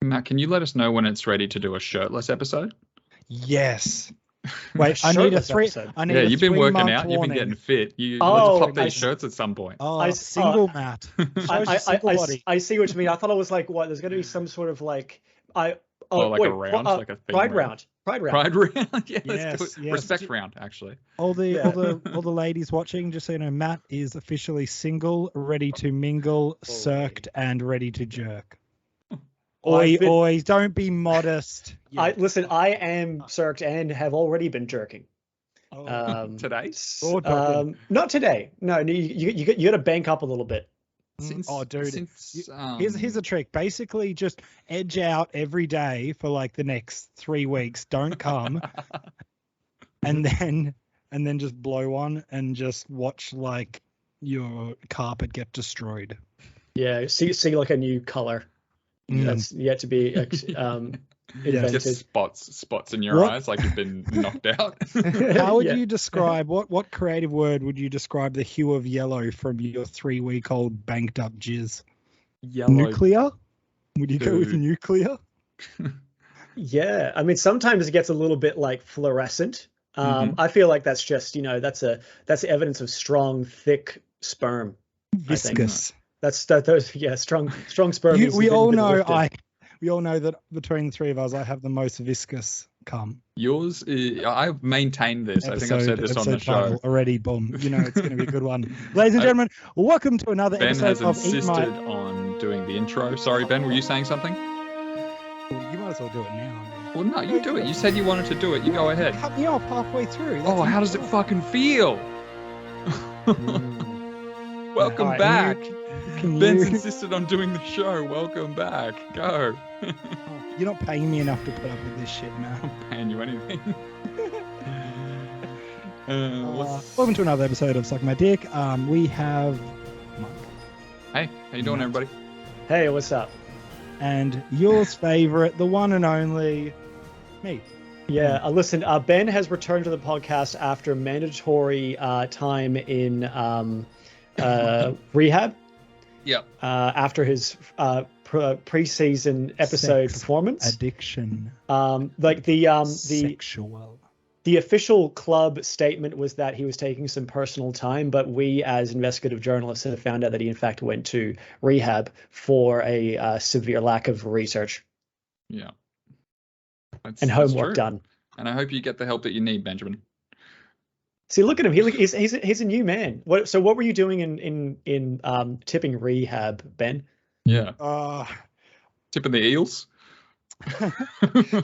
Matt, can you let us know when it's ready to do a shirtless episode? Yes. Wait, I need a three. I need you've been working warning. out. You've been getting fit. Let's pop these shirts at some point. Single Matt. I see what you mean. I thought it was like what? There's going to be some sort of like a round, like a pride round. Pride round. Yeah, let's do it. Respect round, actually. All the ladies watching, just so you know, Matt is officially single, ready to mingle, circed, and ready to jerk. Oi, don't be modest. I am circed and have already been jerking. Today? Not today. No, you got to bank up a little bit. Here's a trick. Basically, just edge out every day for like the next 3 weeks. Don't come, and then just blow one and just watch like your carpet get destroyed. Yeah, see like a new color. That's yet to be invented. Just spots in your eyes like you've been knocked out. How would you describe what creative word would you describe the hue of yellow from your 3-week-old banked up jizz? Yellow. Nuclear? Would you go with nuclear? Yeah, I mean sometimes it gets a little bit like fluorescent. I feel like that's just that's evidence of strong, thick sperm. Viscous. Strong sperm. We all know that between the three of us, I have the most viscous cum. Yours, I've maintained this. I think I've said this on the show already. Boom. It's going to be a good one. Ladies and gentlemen, welcome to another episode of Eat My... Ben has insisted on doing the intro. Sorry, Ben, were you saying something? Well, you might as well do it now. Well, no, you do it. You said you wanted to do it. You go ahead. Cut me off halfway through. How does it fucking feel? Welcome back. Ben's insisted on doing the show. Welcome back. Go. You're not paying me enough to put up with this shit, man. I'm not paying you anything. Welcome to another episode of Suck My Dick. We have Mike. Hey, how you doing, everybody? Hey, what's up? And yours favorite, the one and only, me. Yeah, listen, Ben has returned to the podcast after mandatory time in rehab. Yeah. After his preseason episode performance. Addiction. Sexual. The official club statement was that he was taking some personal time, but we as investigative journalists have found out that he in fact went to rehab for a severe lack of research. Yeah. And homework done. And I hope you get the help that you need, Benjamin. See, look at him. He's a new man. What were you doing in tipping rehab, Ben? Yeah. Tipping the Eels.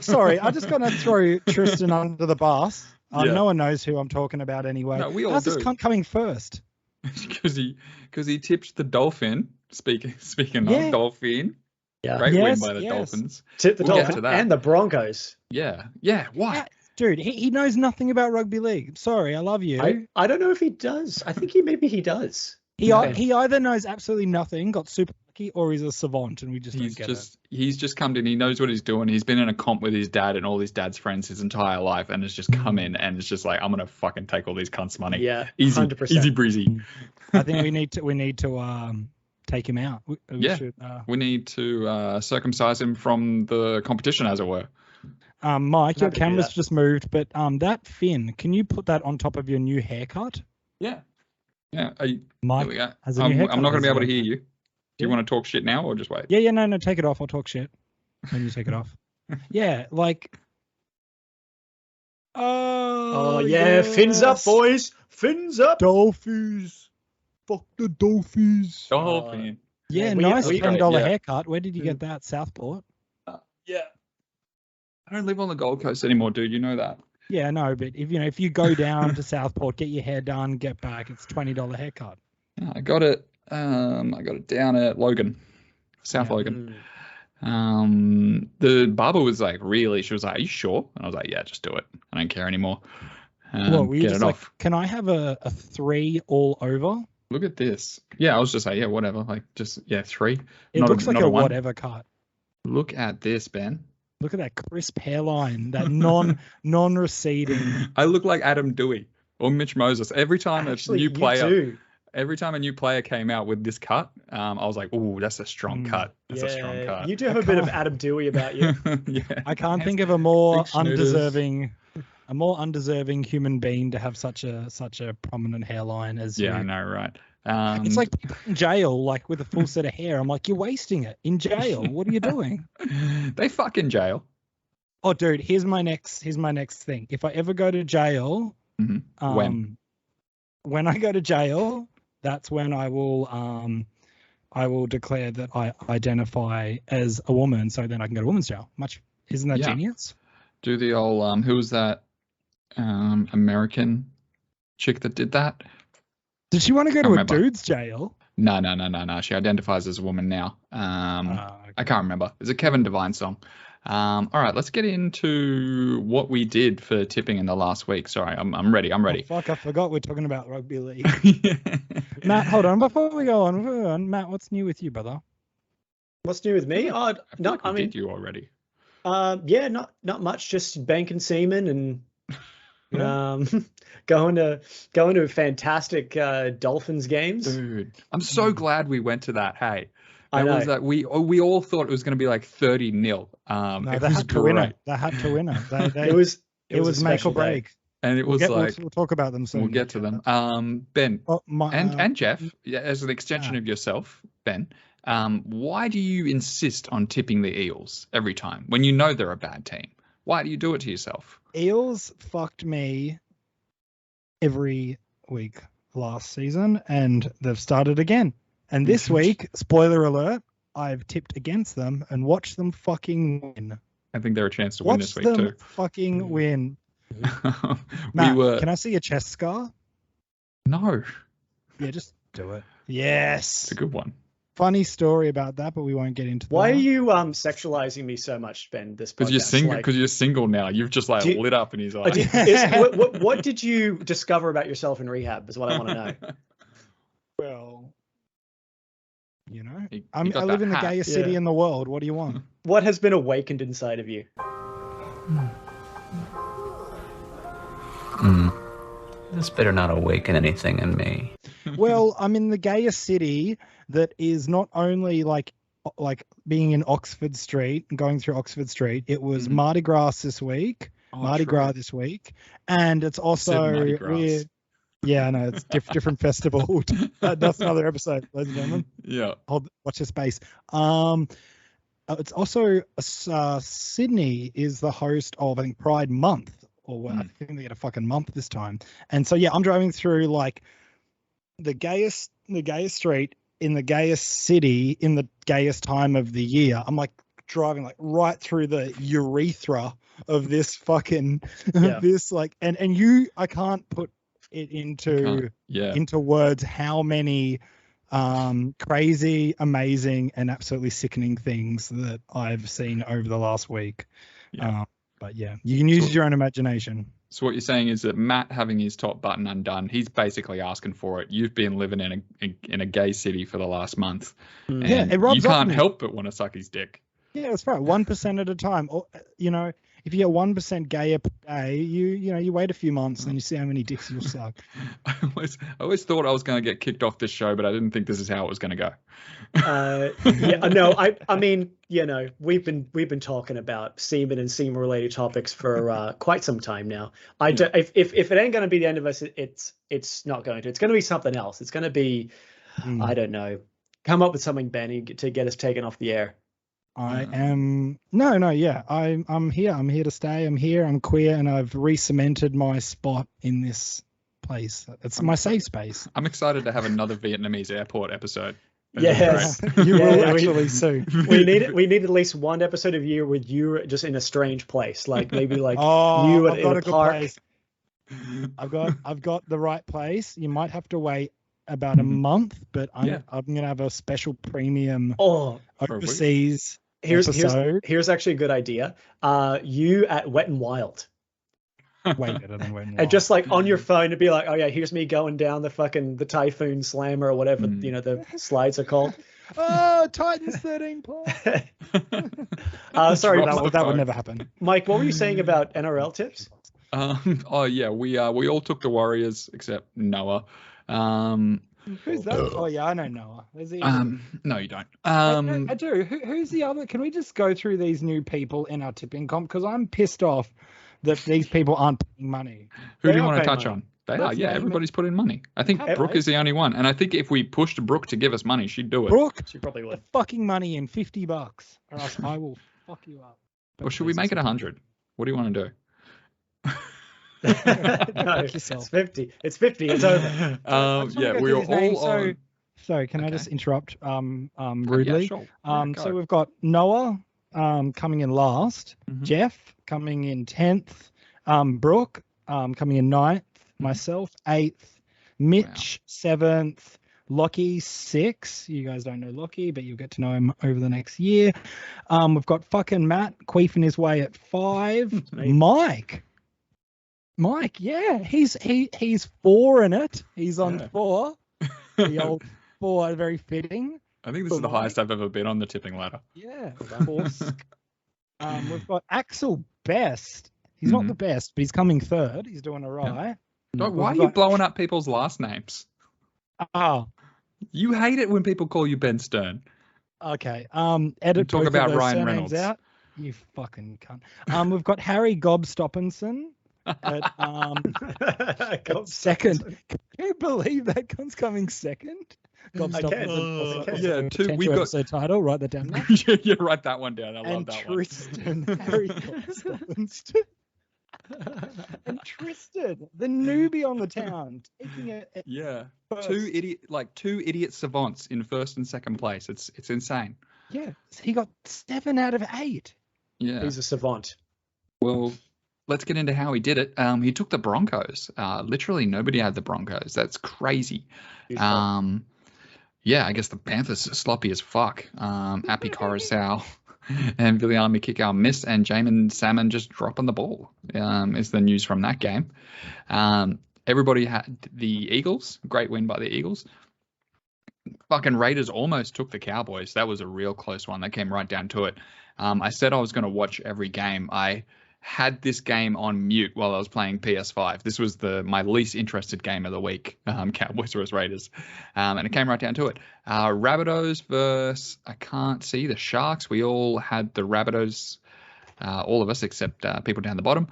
Sorry, I just got to throw Tristan under the bus. No one knows who I'm talking about anyway. No, we all How's do. this coming first? Because he tipped the Dolphin. Speaking of Dolphin. Yeah. Great win by the Dolphins. Tipped the Dolphins and the Broncos. Yeah. What? Dude, he knows nothing about rugby league. Sorry, I love you. I don't know if he does. I think maybe he does. He either knows absolutely nothing, got super lucky, or he's a savant, and we just don't get it. He's just come in. He knows what he's doing. He's been in a comp with his dad and all his dad's friends his entire life, and has just come in and it's just like, I'm gonna fucking take all these cunts' money. Yeah, easy, 100%. Easy breezy. I think we need to take him out. We need to circumcise him from the competition, as it were. Mike, your camera's just moved, but that fin, can you put that on top of your new haircut? Yeah. Mike has a new haircut. I'm not going to be able to hear you. Do you want to talk shit now or just wait? Yeah, no, take it off. I'll talk shit when you take it off. Yeah, like... Oh, yeah, fins up, boys. Fins up. Dolphins. Fuck the Dolphins. Dolphin. Nice $10 haircut. Where did you get that? Southport? Yeah. I don't live on the Gold Coast anymore, dude. You know that. Yeah, no, but if you go down to Southport, get your hair done, get back, it's $20 haircut. Yeah, I got it down at Logan, South Logan. The barber was like, really? She was like, are you sure? And I was like, yeah, just do it. I don't care anymore. Were you just like, can I have a 3 all over? Look at this. Yeah, I was just like, yeah, whatever. Like, just 3. It looks like a whatever cut. Look at this, Ben. Look at that crisp hairline, that non-receding. I look like Adam Dewey or Mitch Moses. Every time a new player every time a new player came out with this cut, I was like, "Ooh, that's a strong cut. That's a strong cut." You do have a bit of Adam Dewey about you. Yeah. I can't think of a more Big schnooters. undeserving human being to have such a prominent hairline as Yeah, I you. know, right? It's like people in jail, like with a full set of hair. I'm like, you're wasting it in jail. What are you doing? They fuck in jail. Oh, dude, here's my next thing. If I ever go to jail, When I go to jail, that's when I will declare that I identify as a woman, so then I can go to women's jail. Isn't that genius? do the old who was that American chick that did that? Did she want to go to remember. a dude's jail? No. She identifies as a woman now. Okay. I can't remember. It's a Kevin Devine song. All right, let's get into what we did for tipping in the last week. Sorry, I'm ready. Oh, fuck, I forgot we're talking about rugby league. Yeah. Matt, hold on. Before we go on, Matt, what's new with you, brother? What's new with me? I feel like we did you already. Yeah, not much. Just banking semen and going to fantastic Dolphins games. Dude, I'm so glad we went to that. Hey, I know. was that we all thought it was going to be like 30-0. No, it they was had to win great. it. They had to win it. It was It was a make special or break. And it was We'll talk about them soon. we'll get to them. Ben and Jeff, as an extension of yourself, Ben, why do you insist on tipping the Eels every time when you know they're a bad team? Why do you do it to yourself? Eels fucked me every week last season, and they've started again. And this week, spoiler alert, I've tipped against them and watched them fucking win. I think they're a chance to win this week too. Watch them fucking win. Matt, can I see a chest scar? No. Yeah, just do it. Yes. It's a good one. Funny story about that, but we won't get into that. Why are you sexualizing me so much, Ben? This because you're single now. You've just lit up in his eyes. What did you discover about yourself in rehab? Is what I want to know. Well, you know, I got live that in the hat. gayest city in the world. What do you want? What has been awakened inside of you? This better not awaken anything in me. Well, I'm in the gayest city that is not only like being in Oxford Street and going through Oxford Street. It was Mardi Gras this week. This week, and it's also weird. Yeah, I know it's different festival. That's another episode, ladies and gentlemen. Yeah. Watch your space. It's also Sydney is the host of I think Pride Month, or I think they get a fucking month this time. And so yeah, I'm driving through like the gayest street in the gayest city in the gayest time of the year. I'm like driving like right through the urethra of this fucking this like and I can't put it into words how many crazy, amazing, and absolutely sickening things that I've seen over the last week. Yeah. But yeah, you can use your own imagination. So what you're saying is that Matt having his top button undone, he's basically asking for it. You've been living in a gay city for the last month, and you can't help but want to suck his dick. Yeah, that's right. 1% at a time. Or, you know, if you get 1% gayer per day, you wait a few months and you see how many dicks you'll suck. I always thought I was going to get kicked off this show, but I didn't think this is how it was going to go. I mean, you know, we've been talking about semen and semen related topics for quite some time now. If it ain't going to be the end of us, it's not going to. It's going to be something else. It's going to be, I don't know. Come up with something, Benny, to get us taken off the air. I'm here. I'm here to stay. I'm here. I'm queer, and I've re-cemented my spot in this place. It's my safe space. I'm excited to have another Vietnamese airport episode. Yes, you will actually soon. We need at least one episode of you with you just in a strange place, like maybe like you in a park. Place. I've got the right place. You might have to wait about a month, but I'm gonna have a special premium overseas. Here's actually a good idea. You at Wet and Wild. Way better than Wet and Wild. And just like on your phone to be like, oh yeah, here's me going down the Typhoon Slammer or whatever the slides are called. Oh, Titans 13 points. Sorry, that would never happen. Mike, what were you saying about NRL tips? We all took the Warriors except Noah. Who's that? Oh yeah, I know Noah. No, you don't. I do. Who's the other? Can we just go through these new people in our tipping comp? Because I'm pissed off that these people aren't paying money. Who do you want to touch on? They are. Yeah, everybody's put in money. I think Brooke is the only one, and I think if we pushed Brooke to give us money, she'd do it. Brooke, she probably would. Fucking money in $50, or else I will fuck you up. Or should we make it 100? What do you want to do? No, it's 50. It's 50. It's over. Yeah, we are all on. Sorry, can I just interrupt rudely? Yeah, sure. So we've got Noah coming in last, Jeff coming in 10th, Brooke coming in 9th, myself 8th, Mitch 7th, Lockie 6th. You guys don't know Lockie, but you'll get to know him over the next year. We've got fucking Matt queefing his way at 5. Mike, yeah, he's 4 in it. He's on 4. The old 4, very fitting. I think this is the highest I've ever been on the tipping ladder. Yeah, 4. We've got Axel Best. He's not the best, but he's coming 3rd. He's doing all right. Why are you blowing up people's last names? Oh. You hate it when people call you Ben Stern. Okay. Edit talk both about of those Ryan surnames Reynolds. out. You fucking cunt. We've got Harry Gobstopinson at second. Can you believe that cunt's coming second? Gobstopinson. Yeah, 2. We got episode title. Write that down. Yeah, write that one down. I love that Tristan, Harry Gobstopinson. And Tristan, the newbie on the town, taking it. Yeah, two idiot savants in 1st and 2nd place. It's insane. Yeah, he got 7 out of 8. Yeah, he's a savant. Well, let's get into how he did it. He took the Broncos. Literally nobody had the Broncos. That's crazy. Yeah, I guess the Panthers are sloppy as fuck. Appy Coruscant and Viliami Kikau missed, and Jamin Salmon just dropping the ball is the news from that game. Everybody had the Eagles. Great win by the Eagles. Fucking Raiders almost took the Cowboys. That was a real close one. That came right down to it. I said I was going to watch every game. I had this game on mute while I was playing PS5. This was my least interested game of the week, Cowboys vs Raiders. And it came right down to it. Rabbitohs versus, I can't see, the Sharks. We all had the Rabbitohs, all of us except people down the bottom.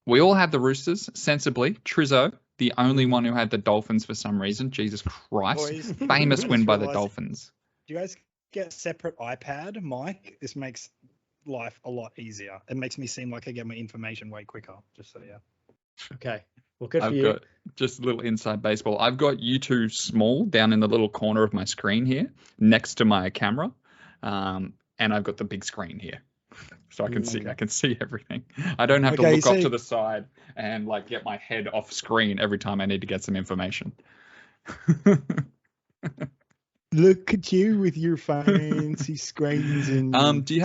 We all had the Roosters, sensibly. Trizzo, the only one who had the Dolphins for some reason. Jesus Christ. Boys, famous win by the Dolphins. Do you guys get a separate iPad, Mike? This makes life a lot easier. It makes me seem like I get my information way quicker, just so yeah. Okay. Well, good for I've you. got just a little inside baseball. I've got you two small down in the little corner of my screen here next to my camera. And I've got the big screen here. So I can see everything. I don't have to look off to the side and like get my head off screen every time I need to get some information. Look at you with your fancy screens and do you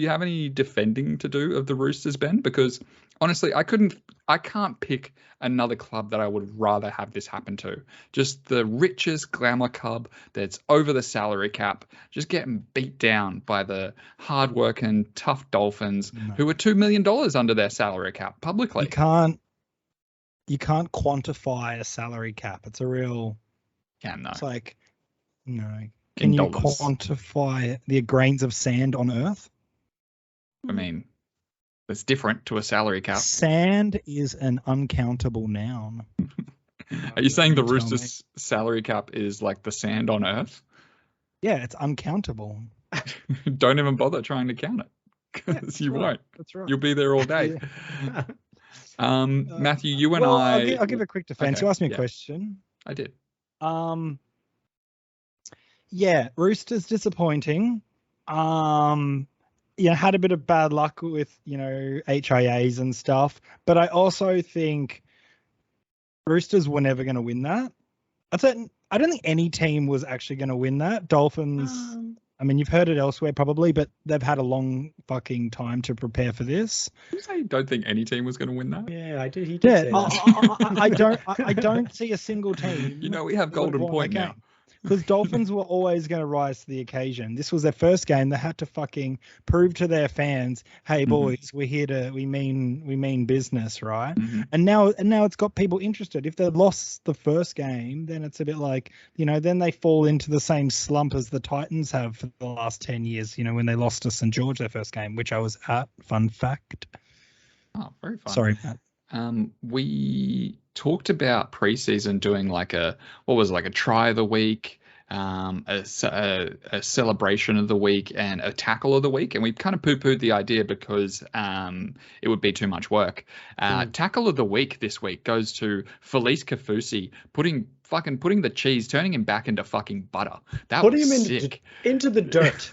have any defending to do of the Roosters, Ben? Because honestly, I can't pick another club that I would rather have this happen to. Just the richest glamour club that's over the salary cap, just getting beat down by the hardworking, tough Dolphins who are $2 million under their salary cap publicly. You can't quantify a salary cap. It's a real. Can though. It's like. No. Can you quantify the grains of sand on Earth? I mean, it's different to a salary cap. Sand is an uncountable noun. Are you saying the Roosters' salary cap is like the sand on Earth? Yeah, it's uncountable. Don't even bother trying to count it, because you won't. That's right. You'll be there all day. Matthew, you and I'll give a quick defense. Okay, You asked me a question. I did. Yeah, Roosters disappointing. Had a bit of bad luck with, HIAs and stuff. But I also think Roosters were never going to win that. I don't think any team was actually going to win that. Dolphins, I mean, you've heard it elsewhere probably, but they've had a long fucking time to prepare for this. Did you say you don't think any team was going to win that? Yeah, I did. He did say that. I don't see a single team. We have Golden Point now. because Dolphins were always going to rise to the occasion. This was their first game. They had to fucking prove to their fans, hey boys, we mean business, right? And now it's got people interested. If they lost the first game, then it's a bit like, then they fall into the same slump as the Titans have for the last 10 years, when they lost to St. George their first game, which I was at. Fun fact. Oh, very fun. Sorry, Matt. We talked about preseason doing like a try of the week, a celebration of the week, and a tackle of the week, and we kind of poo-pooed the idea because it would be too much work. Tackle of the week this week goes to Felice Kafusi, putting the cheese, turning him back into fucking butter. That was sick. Into the dirt.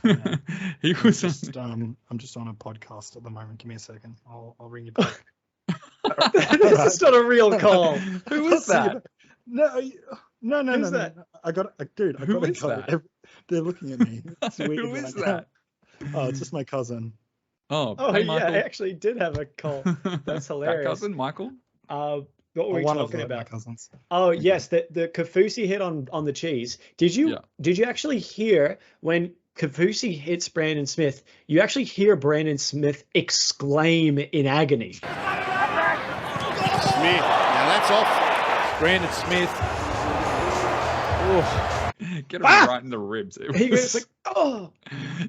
He was. I'm just on a podcast at the moment. Give me a second. I'll ring you back. This is not a real call. Who is that? No. Who's that? I got a dude. Who is that? They're looking at me. Who is that? Oh, it's just my cousin. Oh, hey, Michael. I actually did have a call. That's hilarious. That cousin, Michael? What were we talking about? My cousins. Oh yes, the Kafusi hit on the cheese. Did you actually hear when Kafusi hits Brandon Smith? You actually hear Brandon Smith exclaim in agony. Smith. Now that's off Brandon Smith. Get him right in the ribs. He was like, oh.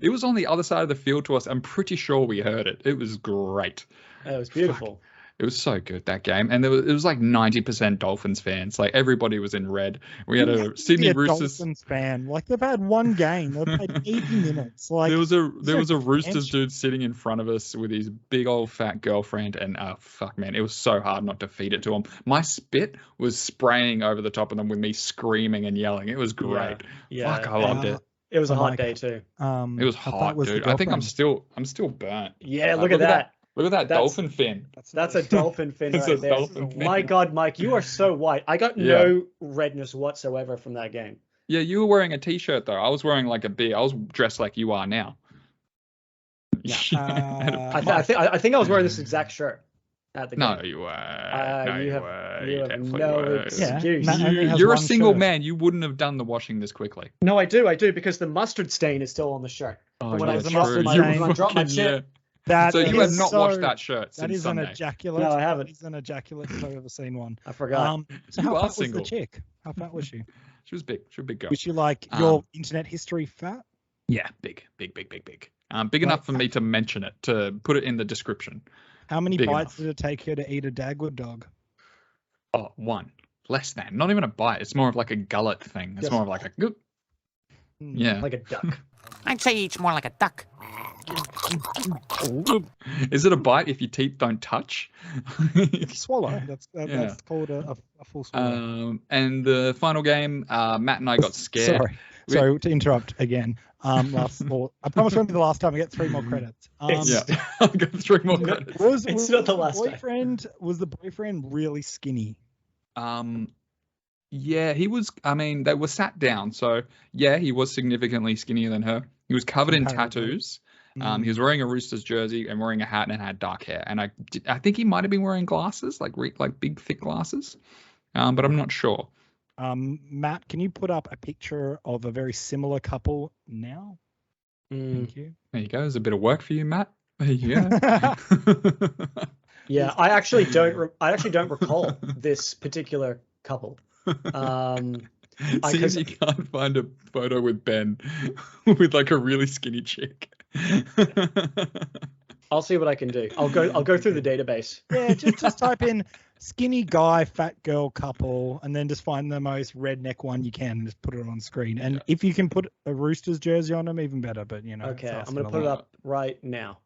It was on the other side of the field to us. I'm pretty sure we heard it. It was great. That was beautiful. Fuck. It was so good, that game. And it was like 90% Dolphins fans. Like, everybody was in red. We had a Sydney Roosters Dolphins fan. Like, they've had one game. They've played 80 minutes. Like, there was a Roosters dude sitting in front of us with his big old fat girlfriend, and fuck, man, it was so hard not to feed it to him. My spit was spraying over the top of them with me screaming and yelling. It was great. Yeah. Fuck, I loved it. It was a hot day too. It was hot, dude. I think I'm still burnt. Yeah, look at that. Look at that dolphin fin. That's a dolphin fin That's right a there. dolphin fin. My God, Mike, you are so white. I got no redness whatsoever from that game. Yeah, you were wearing a t-shirt though. I was wearing like a beer. I was dressed like you are now. Yeah. I think I was wearing this exact shirt at the game. No, you were. You have no excuse. You're a single man. You wouldn't have done the washing this quickly. No, I do because the mustard stain is still on the shirt. Oh, when yeah, I drop my shit. So you have not washed that shirt since That is Sunday. an ejaculate. No, I haven't. That is an ejaculate if I've ever seen one. I forgot. So how fat was the chick? How fat was she? She was big. She was a big girl. Was she like your internet history fat? Yeah, big. Big enough for me to mention it, to put it in the description. How many bites did it take her to eat a Dagwood dog? Oh, one. Less than. Not even a bite. It's more of like a gullet thing. It's more of like a goop. Yeah. Like a duck. I'd say eats more like a duck. Is it a bite if your teeth don't touch? It's a swallow. That's called a full swallow. And the final game, Matt and I got scared. Sorry to interrupt again. I promise won't be the last time. I get 3 more credits. I got 3 more credits. It's not the last time. Was the boyfriend really skinny? Yeah, he was. I mean, they were sat down, so yeah, he was significantly skinnier than her. He was covered in tattoos. He was wearing a Roosters jersey and wearing a hat and had dark hair. And I think he might have been wearing glasses, like big thick glasses, but I'm not sure. Matt, can you put up a picture of a very similar couple now? Thank you. There you go. There's a bit of work for you, Matt. There you go. Yeah, I actually don't recall this particular couple. See if you can't find a photo with Ben with like a really skinny chick. I'll see what I can do. I'll go through the database. Yeah, just type in skinny guy, fat girl couple, and then just find the most redneck one you can and just put it on screen. And if you can put a Roosters jersey on them, even better. But okay, I'm gonna put it up right now.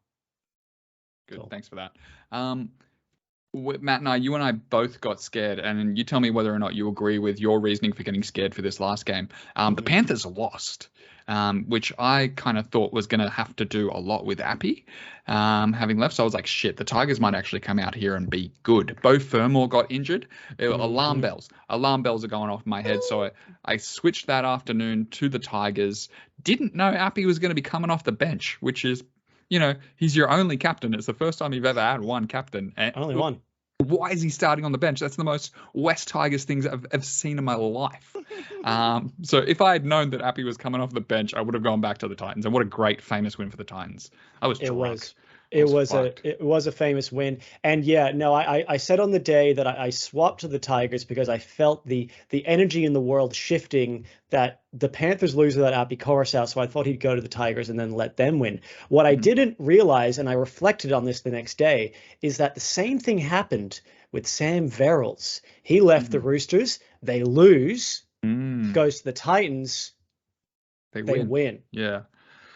Good, cool. Thanks for that. Matt and you and I both got scared, and you tell me whether or not you agree with your reasoning for getting scared for this last game. The Panthers lost, which I kind of thought was going to have to do a lot with Appy having left. So I was like, shit, the Tigers might actually come out here and be good. Bo Fermor got injured. Alarm bells are going off in my head. So I switched that afternoon to the Tigers. Didn't know Appy was going to be coming off the bench, which is, he's your only captain. It's the first time you've ever had one captain. Only one. Why is he starting on the bench? That's the most West Tigers things I've ever seen in my life. So if I had known that Appy was coming off the bench, I would have gone back to the Titans. And what a great famous win for the Titans. I was drunk. It was a famous win. And yeah, no, I said on the day that I swapped to the Tigers because I felt the energy in the world shifting, that the Panthers lose without Api Coruscant, so I thought he'd go to the Tigers and then let them win. What I didn't realize, and I reflected on this the next day, is that the same thing happened with Sam Verrills. He left the Roosters, they lose, goes to the Titans, they win. Yeah.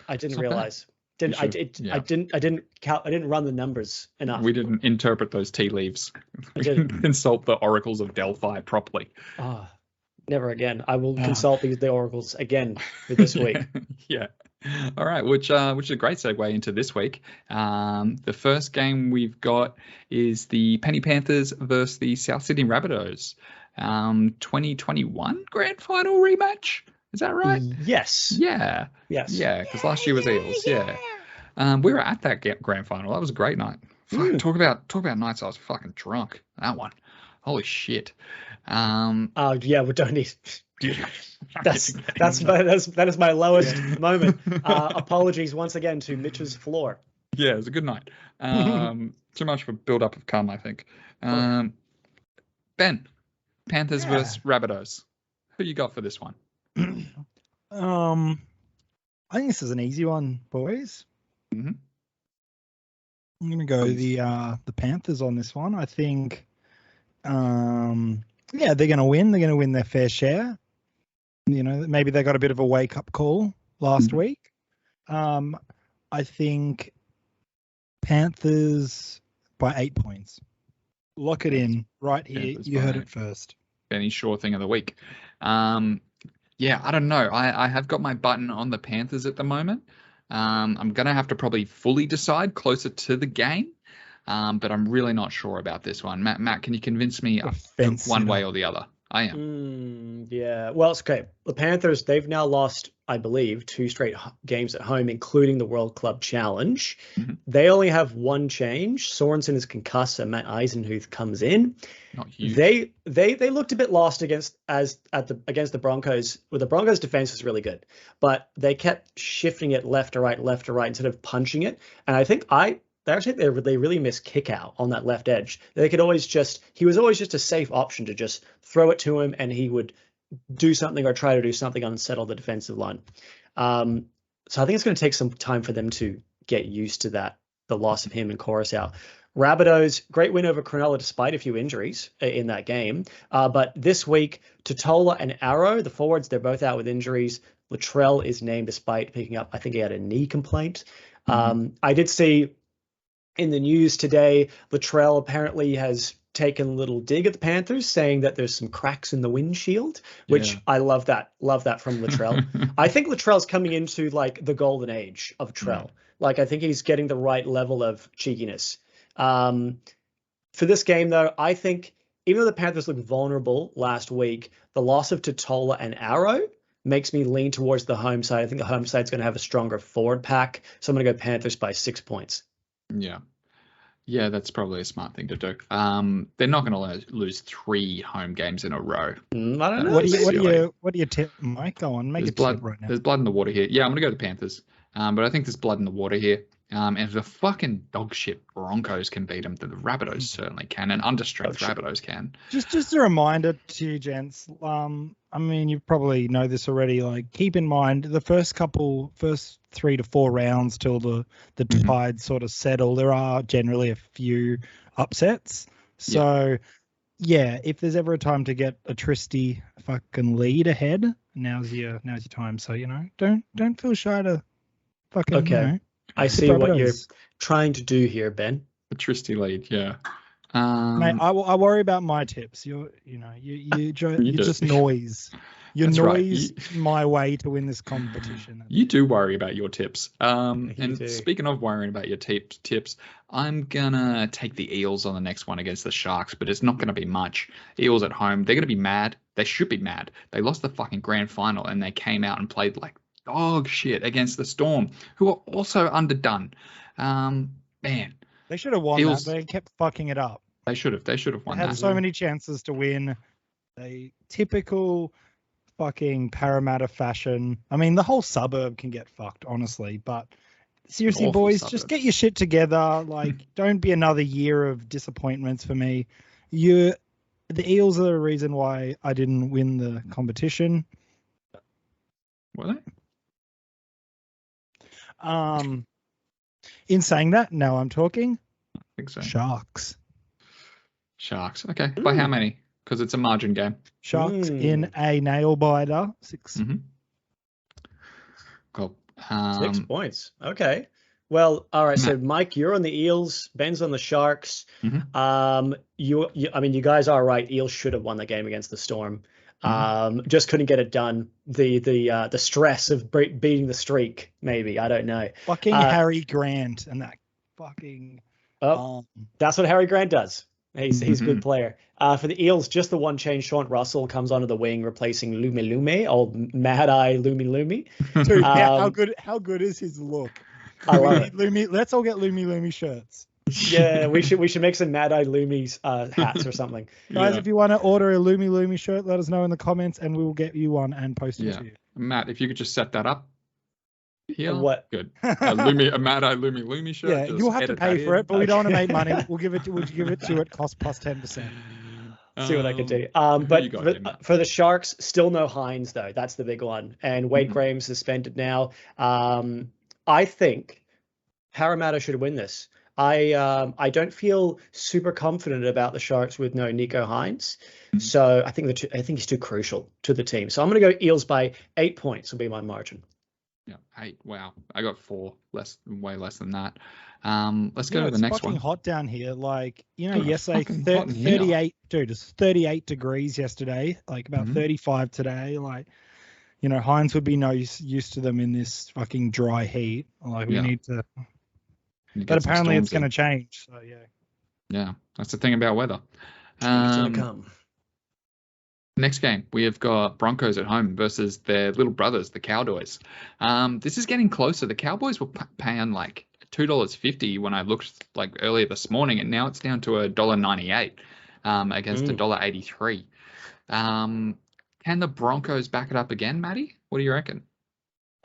I didn't realize. I didn't run the numbers enough. We didn't interpret those tea leaves. We didn't consult the oracles of Delphi properly. Never again. I will consult the oracles again for this week. Yeah. All right, which is a great segue into this week. The first game we've got is the Penny Panthers versus the South Sydney Rabbitohs. 2021 grand final rematch. Is that right? Yes. Yeah. Yes. Yeah, because last year was Eels. Yeah. We were at that grand final. That was a great night. Talk about nights I was fucking drunk. That one. Holy shit. Yeah, we don't need. That is my lowest moment. Apologies once again to Mitch's floor. Yeah, it was a good night. Too much of a build up of cum, I think. Ben, Panthers versus Rabbitohs. Who you got for this one? I think this is an easy one, boys. Mm-hmm. I'm gonna go the Panthers on this one. I think, they're gonna win. They're gonna win their fair share. You know, maybe they got a bit of a wake up call last week. I think Panthers by 8 points. Lock it in right here. Panthers you heard it first. Any sure thing of the week. Yeah, I don't know. I have got my button on the Panthers at the moment. I'm going to have to probably fully decide closer to the game, but I'm really not sure about this one. Matt, can you convince me one way or the other? I am. Yeah, well, it's okay. The Panthers, they've now lost, I believe, 2 straight games at home, including the World Club Challenge. Mm-hmm. They only have one change. Sorensen is concussed, and Matt Eisenhuth comes in. Not huge. They looked a bit lost against the Broncos. Well, the Broncos' defense was really good, but they kept shifting it left to right instead of punching it. And I think they really missed kick out on that left edge. He was always just a safe option to just throw it to him and he would do something or try to do something, unsettle the defensive line. So I think it's going to take some time for them to get used to that, the loss of him and Coruscant. Rabbitohs, great win over Cronulla despite a few injuries in that game. But this week, Totola and Arrow, the forwards, they're both out with injuries. Latrell is named despite picking up, I think he had a knee complaint. I did see in the news today, Latrell apparently has taken a little dig at the Panthers, saying that there's some cracks in the windshield, which I love that. Love that from Latrell. I think Latrell's coming into like the golden age of Trell. Like I think he's getting the right level of cheekiness. For this game, though, I think even though the Panthers looked vulnerable last week, the loss of Totola and Arrow makes me lean towards the home side. I think the home side's going to have a stronger forward pack, so I'm going to go Panthers by 6 points. Yeah, that's probably a smart thing to do. They're not going to lose 3 home games in a row. I don't know. What do you tip, Mike? Go on, make it right now. There's blood in the water here. Yeah, I'm going to go the Panthers. But I think there's blood in the water here. And if the fucking dog shit Broncos can beat them, then the Rabbitohs certainly can, and understrength Rabbitohs can. Just a reminder to you, gents. I mean, you probably know this already. Like, keep in mind the first 3 to 4 rounds till the tide sort of settle. There are generally a few upsets. So, if there's ever a time to get a Tristy fucking lead ahead, now's your time. So don't feel shy to fucking I see what you're trying to do here, Ben. The Tristy lead, yeah. Mate, I worry about my tips. You're just noise. You noise my way to win this competition. You do worry about your tips. Speaking of worrying about your tips, I'm gonna take the Eels on the next one against the Sharks, but it's not gonna be much. Eels at home, they're gonna be mad. They should be mad. They lost the fucking grand final and they came out and played like dog shit against the Storm, who are also underdone. Man, they should have won Eels, that. They kept fucking it up. They should have won They had that. so many chances to win. They typical fucking Parramatta fashion. I mean, the whole suburb can get fucked, honestly. But seriously, Awful boys, suburb. just get your shit together. Like, don't be another year of disappointments for me. The Eels are the reason why I didn't win the competition. Were they? In saying that, now I'm talking. I think so. Sharks. Okay. By how many? Because it's a margin game. Sharks in a nail biter. 6. Mm-hmm. Cool. 6 points. Okay. Well, all right. So, Mike, you're on the Eels. Ben's on the Sharks. Mm-hmm. You guys are right. Eels should have won the game against the Storm. Just couldn't get it done. The stress of beating the streak, maybe. I don't know. Fucking Harry Grant and that fucking. That's what Harry Grant does. He's a good player. For the Eels, just the one change. Sean Russell comes onto the wing, replacing Lume, old Mad Eye Lume. Dude, how good is his look? I love it. Lume, let's all get Lume shirts. Yeah, we should make some Mad Eye Lume's hats or something. Guys, if you want to order a Lume shirt, let us know in the comments, and we will get you one and post it to you. Matt, if you could just set that up. Here. What? Good. A Mad Eye Lume shirt. Yeah, you'll have to pay for it, but we don't want to make money. We'll give it to you at cost plus 10%. See what I can do. But for the Sharks, still no Hines though. That's the big one. And Wade Graham's suspended now. I think Parramatta should win this. I don't feel super confident about the Sharks with no Nico Hines. So I think he's too crucial to the team. So I'm going to go Eels by 8 points will be my margin. Yeah, 8. Wow, I got 4. Way less than that. Let's go to the next one. It's fucking hot down here. Like, yesterday, 38. Dude, it's 38 degrees yesterday. Like about 35 today. Like, Hines would be no used to them in this fucking dry heat. Like, we need to. But apparently it's going to change. So yeah. Yeah, that's the thing about weather. It's going to come. Next game, we have got Broncos at home versus their little brothers, the Cowboys. This is getting closer. The Cowboys were paying like $2.50 when I looked like earlier this morning, and now it's down to $1.98 against $1.83. Can the Broncos back it up again, Matty? What do you reckon?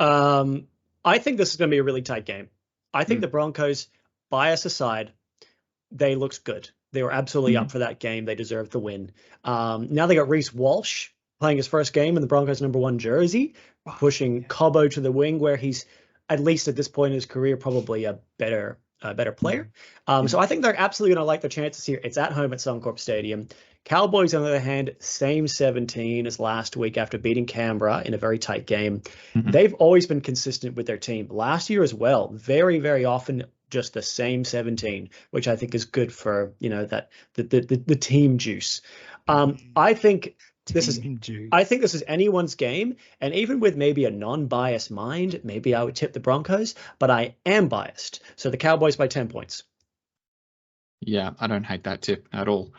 I think this is going to be a really tight game. I think the Broncos, bias aside, they looked good. They were absolutely up for that game. They deserved the win. Now they got Reece Walsh playing his first game in the Broncos' #1 jersey, pushing Cobbo to the wing, where he's, at least at this point in his career, probably a better player. So I think they're absolutely going to like their chances here. It's at home at Suncorp Stadium. Cowboys, on the other hand, same 17 as last week after beating Canberra in a very tight game. They've always been consistent with their team. Last year as well, very, very often just the same 17, which I think is good for, that the team juice. I think this is anyone's game, and even with maybe a non-biased mind, maybe I would tip the Broncos, but I am biased. So the Cowboys by 10 points. Yeah, I don't hate that tip at all.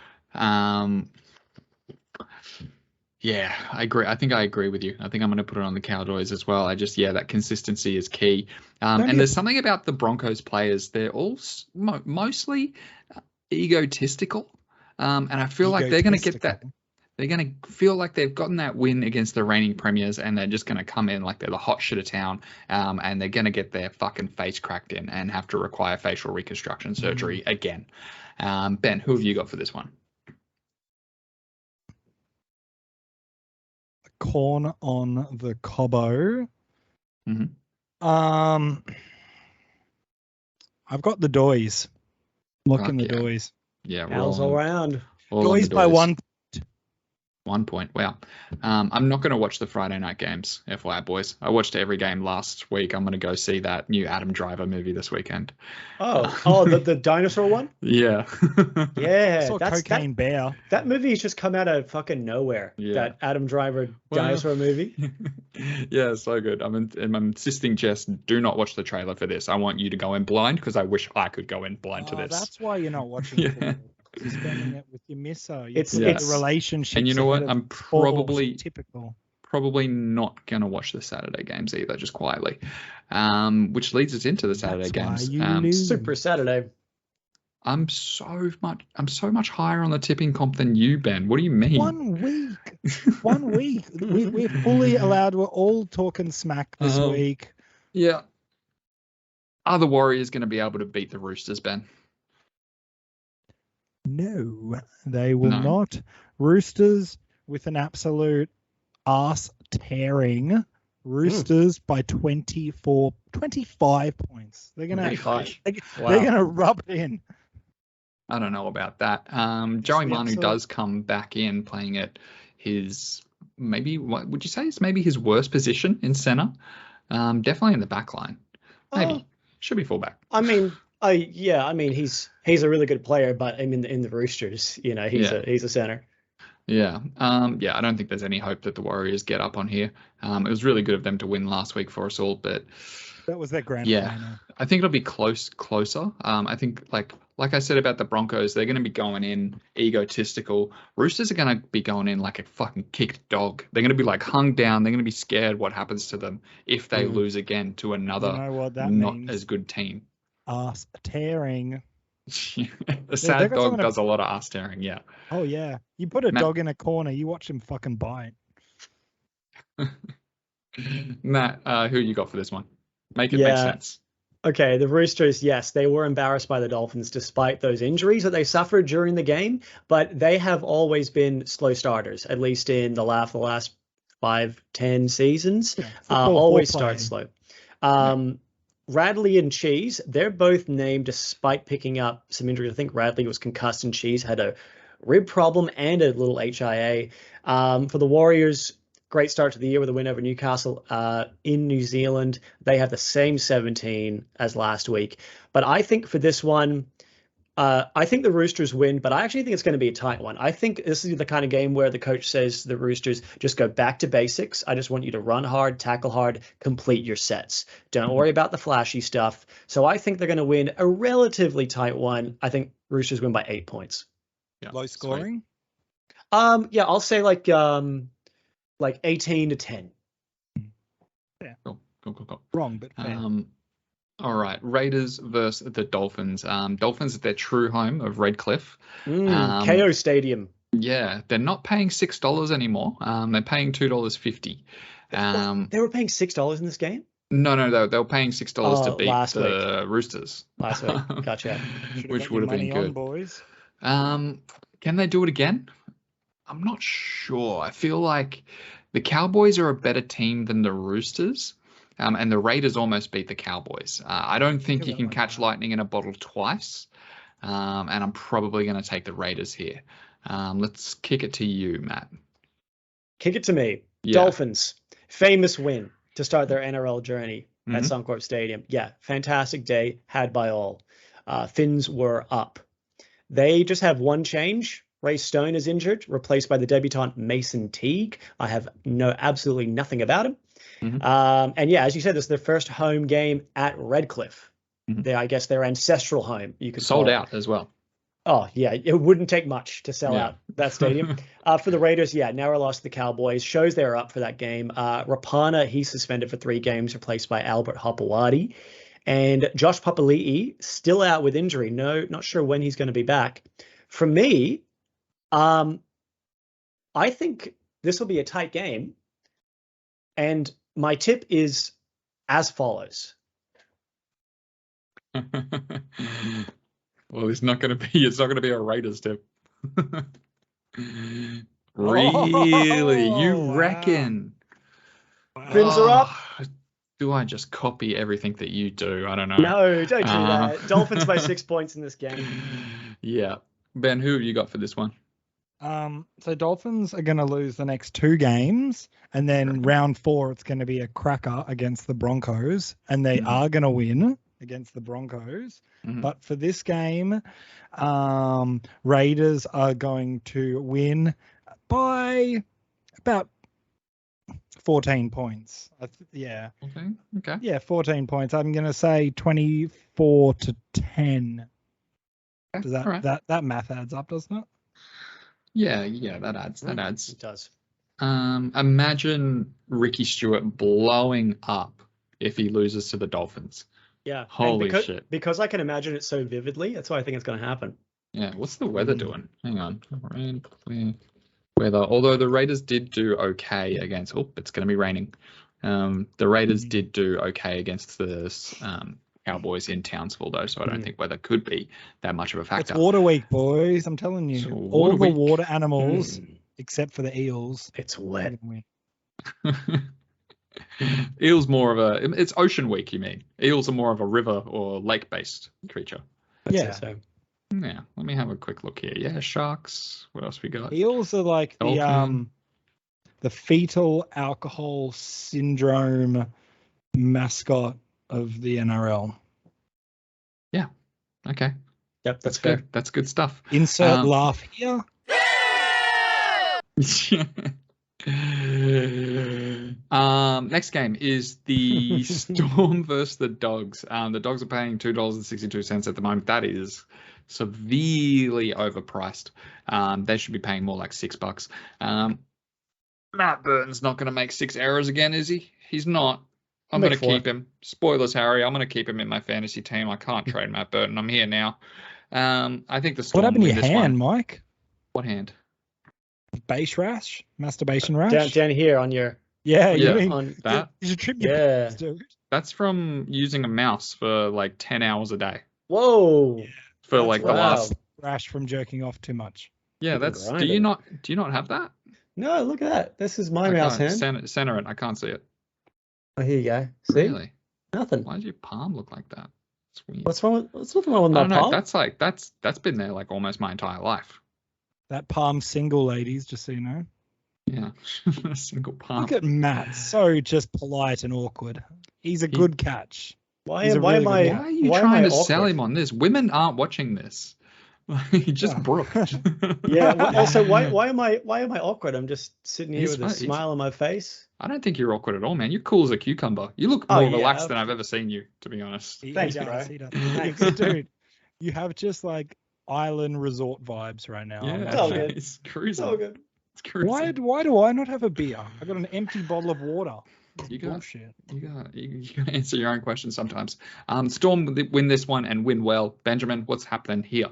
Yeah, I agree. I think I agree with you. I think I'm going to put it on the Cowboys as well. That consistency is key. And there's something about the Broncos players. They're all mostly egotistical. And I feel like they're going to get that. They're going to feel like they've gotten that win against the reigning premiers, and they're just going to come in like they're the hot shit of town. And they're going to get their fucking face cracked in and have to require facial reconstruction surgery again. Ben, who have you got for this one? Corn on the Cobbo. I've got the Doys. Looking the Doys. Yeah, Cows all around. Doys by 1 1 point. Wow. I'm not going to watch the Friday night games, FYI, boys. I watched every game last week. I'm going to go see that new Adam Driver movie this weekend. The dinosaur one? Yeah. Yeah. That's Cocaine Bear. That movie has just come out of fucking nowhere. Yeah. That Adam Driver dinosaur movie. Yeah, so good. I'm insisting, Jess, do not watch the trailer for this. I want you to go in blind because I wish I could go in blind to this. That's why you're not watching it. You're spending it with your misser. It's the relationship. And you know what? I'm probably not going to watch the Saturday games either, just quietly. Which leads us into the Saturday games. Super Saturday. I'm so much higher on the tipping comp than you, Ben. What do you mean? 1 week. 1 week. We're fully allowed. We're all talking smack this week. Yeah. Are the Warriors going to be able to beat the Roosters, Ben? No, they will not. Roosters with an absolute ass tearing. Roosters by 25 points. They're gonna rub it in. I don't know about that. Joey Manu does come back in playing at his what would you say is maybe his worst position in center? Definitely in the back line. Maybe should be fullback. I mean, he's a really good player, but I mean in the Roosters, he's a center. Yeah. I don't think there's any hope that the Warriors get up on here. It was really good of them to win last week for us all, but that was their grand final. I think it'll be closer. I think like I said about the Broncos, they're going to be going in egotistical. Roosters are going to be going in like a fucking kicked dog. They're going to be like hung down. They're going to be scared what happens to them if they lose again to another as good team. Ass tearing. The sad dog does a lot of ass tearing, yeah. Oh, yeah. You put a dog in a corner, you watch him fucking bite. Matt, who you got for this one? Make sense. Okay, the Roosters, yes, they were embarrassed by the Dolphins despite those injuries that they suffered during the game, but they have always been slow starters, at least in the last 5-10 seasons. Always start slow. Radley and Cheese, they're both named despite picking up some injuries. I think Radley was concussed and Cheese had a rib problem and a little HIA. For the Warriors, great start to the year with a win over Newcastle in New Zealand. They have the same 17 as last week. But I think for this one, I think the Roosters win, but I actually think it's going to be a tight one. I think this is the kind of game where the coach says to the Roosters, just go back to basics. I just want you to run hard, tackle hard, complete your sets. Don't worry about the flashy stuff. So I think they're going to win a relatively tight one. I think Roosters win by 8 points. Yeah, low scoring? I'll say like 18-10. Yeah. Cool. Wrong, but fair. All right, Raiders versus the Dolphins. Dolphins at their true home of Redcliffe. KO Stadium. Yeah, they're not paying $6 anymore. They're paying $2.50. They were paying $6 in this game? No, they were paying $6 to beat the Roosters. Last week, gotcha. Which would have been good. Boys. Can they do it again? I'm not sure. I feel like the Cowboys are a better team than the Roosters. And the Raiders almost beat the Cowboys. I don't think you can catch lightning in a bottle twice. And I'm probably going to take the Raiders here. Let's kick it to you, Matt. Kick it to me. Yeah. Dolphins. Famous win to start their NRL journey at Suncorp Stadium. Yeah, fantastic day had by all. Fins were up. They just have one change. Ray Stone is injured, replaced by the debutant Mason Teague. I have absolutely nothing about him. And yeah, as you said, this is their first home game at Redcliffe. I guess their ancestral home. You could sold out as well. Oh yeah, it wouldn't take much to sell out that stadium. For the Raiders, narrow loss to the Cowboys. Shows they're up for that game. Rapana, he's suspended for 3 games, replaced by Albert Hopewadi. And Josh Papali'i still out with injury. No, not sure when he's going to be back. For me, I think this will be a tight game. And my tip is as follows. Well, it's not going to be a Raiders tip. Really? You reckon? Fins are up. Do I just copy everything that you do? I don't know. No, don't do that. Dolphins by 6 points in this game. Yeah. Ben, who have you got for this one? So Dolphins are going to lose the next 2 games, and then round 4 it's going to be a cracker against the Broncos, and they are going to win against the Broncos. But for this game, Raiders are going to win by about 14 points. Yeah. Okay. Yeah, 14 points. I'm going to say 24-10. Does that math adds up, doesn't it? Yeah, that adds. It does. Imagine Ricky Stewart blowing up if he loses to the Dolphins. Yeah. Holy shit. Because I can imagine it so vividly, that's why I think it's going to happen. Yeah, what's the weather doing? Hang on. Rain, clear weather. Although the Raiders did do okay against... Oh, it's going to be raining. The Raiders did do okay against the Cowboys in Townsville, though, so I don't think weather could be that much of a factor. It's water week, boys. I'm telling you. So all the water animals, except for the eels. It's wet. Eels more of a... It's ocean week, you mean? Eels are more of a river or lake-based creature. I'd say so. Yeah, let me have a quick look here. Yeah, sharks. What else we got? Eels are like the fetal alcohol syndrome mascot of the NRL. Yeah. Okay. Yep, that's good. fair. That's good stuff. Insert laugh here. Next game is the Storm versus the Dogs. The Dogs are paying $2.62 at the moment. That is severely overpriced. They should be paying more like $6. Matt Burton's not going to make 6 errors again, is he? He's not. I'm going to keep him. Spoilers, Harry. I'm going to keep him in my fantasy team. I can't trade Matt Burton. I'm here now. I think the Storm. What happened to your hand, Mike? What hand? Base rash? Masturbation rash? Down here on your... Yeah, Yeah, you mean on that? You should trip your balls, dude. That's from using a mouse for like 10 hours a day. Whoa. For like the last... Rash from jerking off too much. Yeah, that's... Do you not have that? No, look at that. This is my mouse hand. Center it. I can't see it. Oh, here you go. See? Really? Nothing. Why does your palm look like that? It's weird. What's wrong with my palm? That's been there like almost my entire life. That palm's single, ladies, just so you know. Yeah, a single palm. Look at Matt, so just polite and awkward. He's a good catch. Why are you trying to sell him on this? Women aren't watching this. He just brooked. Yeah. Also, why am I awkward? I'm just sitting here with a smile on my face. I don't think you're awkward at all, man. You're cool as a cucumber. You look more relaxed than I've ever seen you, to be honest. Thanks, bro. Thanks, dude. You have just like island resort vibes right now. Yeah, it's all good. It's cruising. It's all good. It's cruising. Why do I not have a beer? I got an empty bottle of water. You got to answer your own questions sometimes. Storm win this one and win well. Benjamin, what's happening here?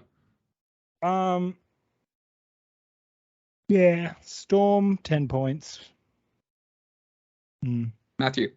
Yeah, Storm 10 points. Matthew.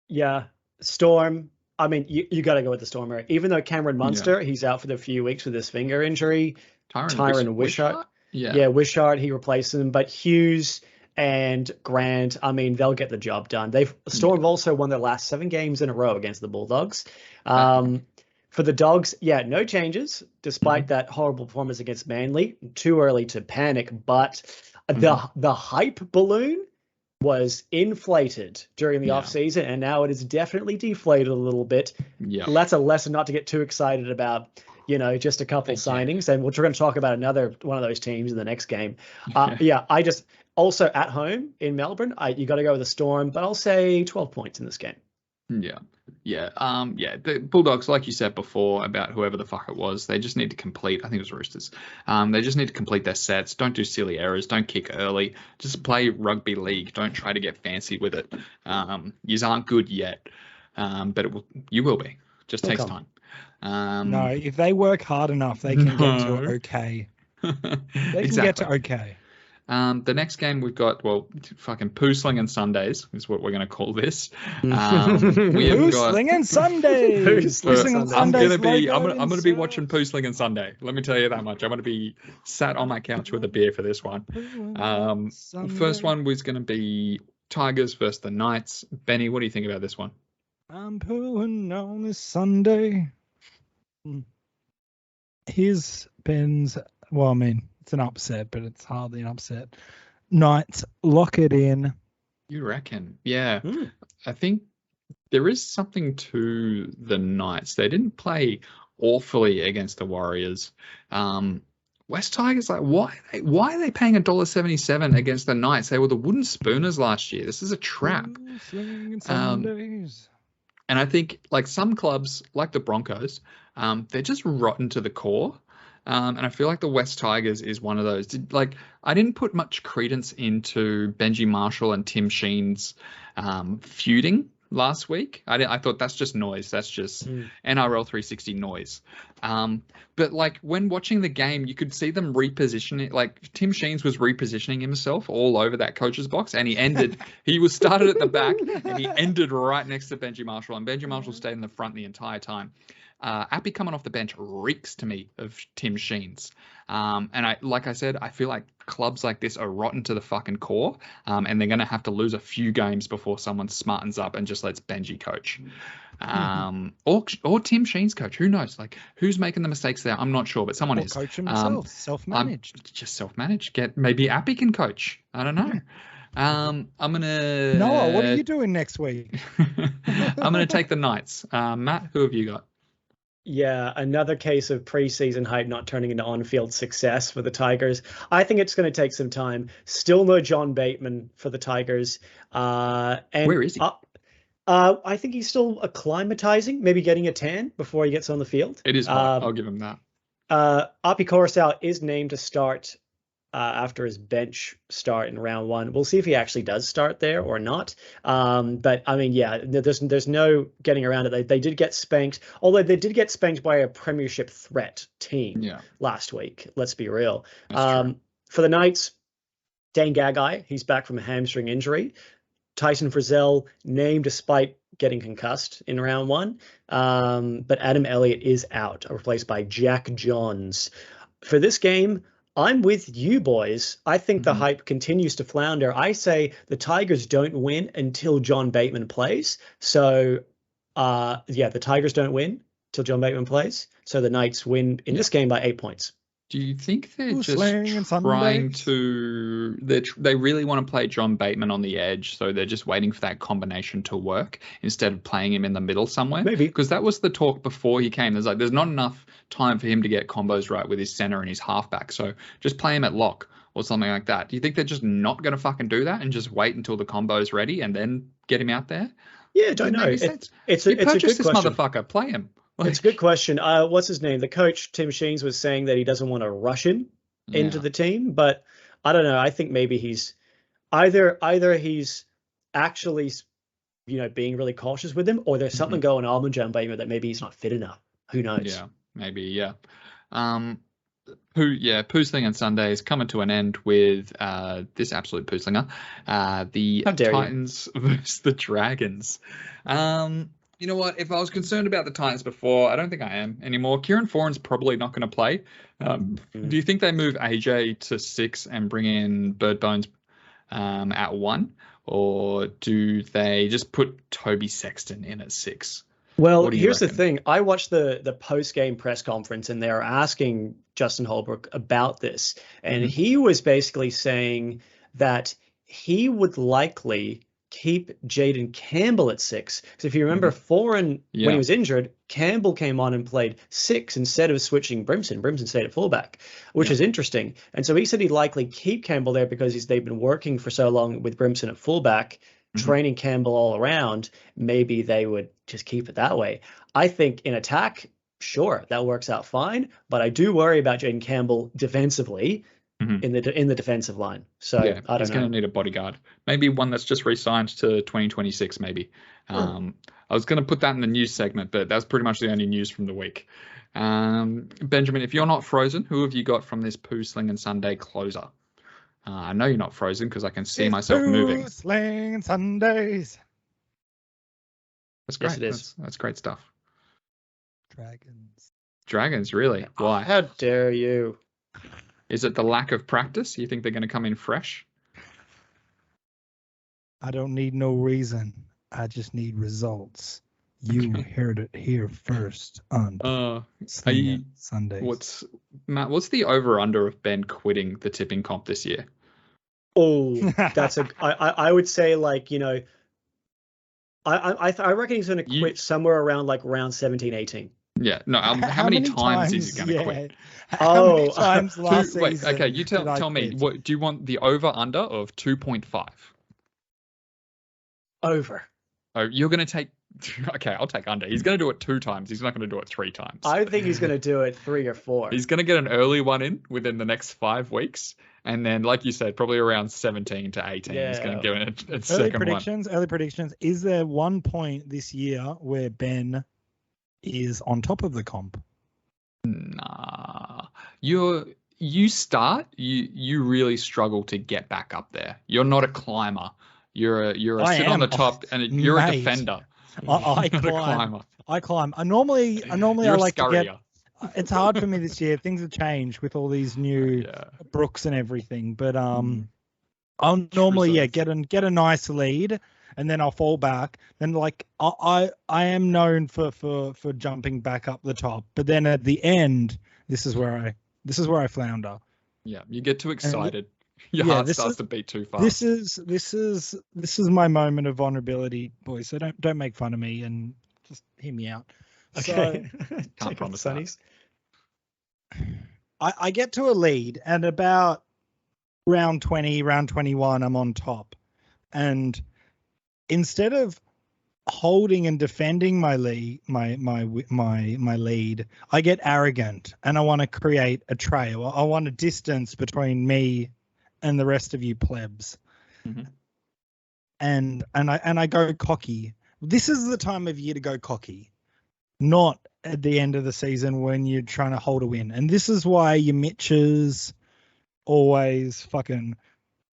Yeah, Storm. I mean, you got to go with the Storm. Even though Cameron Munster, he's out for the few weeks with his finger injury. Tyron Wishart. Yeah, Wishart, he replaced him. But Hughes and Grant, I mean, they'll get the job done. Storm have also won their last 7 games in a row against the Bulldogs. For the Dogs, no changes, despite that horrible performance against Manly. Too early to panic, but the hype balloon was inflated during the offseason, and now it is definitely deflated a little bit. Yeah. That's a lesson not to get too excited about, just a couple signings. And we're going to talk about another one of those teams in the next game. I just also at home in Melbourne, you got to go with the Storm, but I'll say 12 points in this game. The Bulldogs, like you said before about whoever the fuck it was, they just need to complete. I think it was Roosters. They just need to complete their sets. Don't do silly errors. Don't kick early. Just play rugby league. Don't try to get fancy with it. Yous aren't good yet, but you will be. Just takes time. No, if they work hard enough, they can get to okay. They can get to okay. The next game we've got, fucking Poosling and Sundays is what we're going to call this. Poosling and Sundays. I'm going to be watching Poosling and Sunday. Let me tell you that much. I'm going to be sat on my couch with a beer for this one. First one was going to be Tigers versus the Knights. Benny, what do you think about this one? I'm pulling on this Sunday. Here's Ben's. Well, I mean, it's an upset, but it's hardly an upset. Knights, lock it in. You reckon? Yeah. I think there is something to the Knights. They didn't play awfully against the Warriors. West Tigers, why are they paying $1.77 against the Knights? They were the wooden spooners last year. This is a trap. And I think some clubs, like the Broncos, they're just rotten to the core. And I feel like the West Tigers is one of those. I didn't put much credence into Benji Marshall and Tim Sheen's feuding last week. I thought that's just noise. That's just NRL 360 noise. But like when watching the game, you could see them repositioning. Like Tim Sheens was repositioning himself all over that coach's box, and he was started at the back, and he ended right next to Benji Marshall, and Benji Marshall stayed in the front the entire time. Appy coming off the bench reeks to me of Tim Sheens. And like I said, I feel like clubs like this are rotten to the fucking core, and they're going to have to lose a few games before someone smartens up and just lets Benji coach. Or Tim Sheens coach. Who knows? Like, who's making the mistakes there? I'm not sure, but someone is. Coach himself, self-managed. Just self-managed. Maybe Appy can coach. I don't know. I'm gonna. Noah, what are you doing next week? I'm gonna take the Knights. Matt, who have you got? Yeah, another case of preseason hype not turning into on-field success for the Tigers. I think it's going to take some time. Still no John Bateman for the Tigers. And where is he? I think he's still acclimatizing, maybe getting a tan before he gets on the field. It is hot. I'll give him that. Api Coruscant is named to start after his bench start in round 1. We'll see if he actually does start there or not. But I mean, yeah, there's no getting around it. They did get spanked, although they did get spanked by a premiership threat team last week. Let's be real. For the Knights, Dane Gagai, he's back from a hamstring injury. Tyson Frizzell named despite getting concussed in round 1. But Adam Elliott is out, replaced by Jack Johns. For this game, I'm with you boys. I think the hype continues to flounder. I say the Tigers don't win until John Bateman plays. So, the Tigers don't win till John Bateman plays. So the Knights win in this game by 8 points. Do you think they're just trying to... They really want to play John Bateman on the edge, so they're just waiting for that combination to work instead of playing him in the middle somewhere? Maybe. Because that was the talk before he came. There's not enough time for him to get combos right with his center and his halfback, so just play him at lock or something like that. Do you think they're just not going to fucking do that and just wait until the combo's ready and then get him out there? Yeah, don't know. It's a good question. Motherfucker, play him. It's a good question. What's his name? The coach, Tim Sheens, was saying that he doesn't want to rush him into the team, but I don't know. I think maybe he's either he's actually, being really cautious with him, or there's something going on with John Bateman that maybe he's not fit enough. Who knows? Yeah, maybe. Yeah. Poosling and Sunday is coming to an end with this absolute pooslinger. The Titans versus the Dragons. You know what? If I was concerned about the Titans before, I don't think I am anymore. Kieran Foran's probably not going to play. Do you think they move AJ to 6 and bring in Bird Bones at 1? Or do they just put Toby Sexton in at 6? Well, here's the thing. I watched the post-game press conference, and they were asking Justin Holbrook about this. And he was basically saying that he would likely keep Jaden Campbell at 6. Because if you remember, Foran, when he was injured, Campbell came on and played 6 instead of switching Brimson. Brimson stayed at fullback, which is interesting. And so he said he'd likely keep Campbell there because they've been working for so long with Brimson at fullback, training Campbell all around. Maybe they would just keep it that way. I think in attack, sure, that works out fine. But I do worry about Jaden Campbell defensively. In the defensive line. So I don't know. He's going to need a bodyguard. Maybe one that's just re-signed to 2026 maybe. I was going to put that in the news segment, but that's pretty much the only news from the week. Benjamin, if you're not frozen, who have you got from this Poosling and Sunday closer? I know you're not frozen because I can see myself moving. Poosling and Sundays. That's great. Yes, it is. That's great stuff. Dragons, really? Why? How dare you? Is it the lack of practice? You think they're going to come in fresh? I don't need no reason. I just need results. You heard it here first on Sundays. What's the over/under of Ben quitting the tipping comp this year? Oh, that's I would say I reckon he's going to quit somewhere around round 17, 18. Yeah, no. How many times is he going to quit? How many times last season? Wait, okay. You tell me. What do you want? The over/under of 2.5? Over. Oh, you're going to take. Okay, I'll take under. He's going to do it 2 times. He's not going to do it 3 times. I think he's going to do it 3 or 4. He's going to get an early one in within the next 5 weeks, And then, like you said, probably around 17 to 18 is going to give it a second one. Early predictions. Is there one point this year where Ben is on top of the comp? Nah. You start, you really struggle to get back up there. You're not a climber. You're a sit on the top, and you're a defender. I climb. I climb. Normally I like to get. It's hard for me this year. Things have changed with all these new Brooks and everything. But I'll normally get a nice lead, and then I'll fall back. Then like I am known for jumping back up the top. But then at the end, this is where I flounder. Yeah, you get too excited. Your heart starts to beat too fast. This is my moment of vulnerability, boys. So don't make fun of me and just hear me out. Okay. So, can't promise that. I get to a lead, and about round 20, round 21, I'm on top. And instead of holding and defending my lead, my lead, I get arrogant, and I want to create a trail. I want a distance between me and the rest of you plebs. Mm-hmm. And I go cocky. This is the time of year to go cocky, not at the end of the season when you're trying to hold a win. And this is why your Mitches always fucking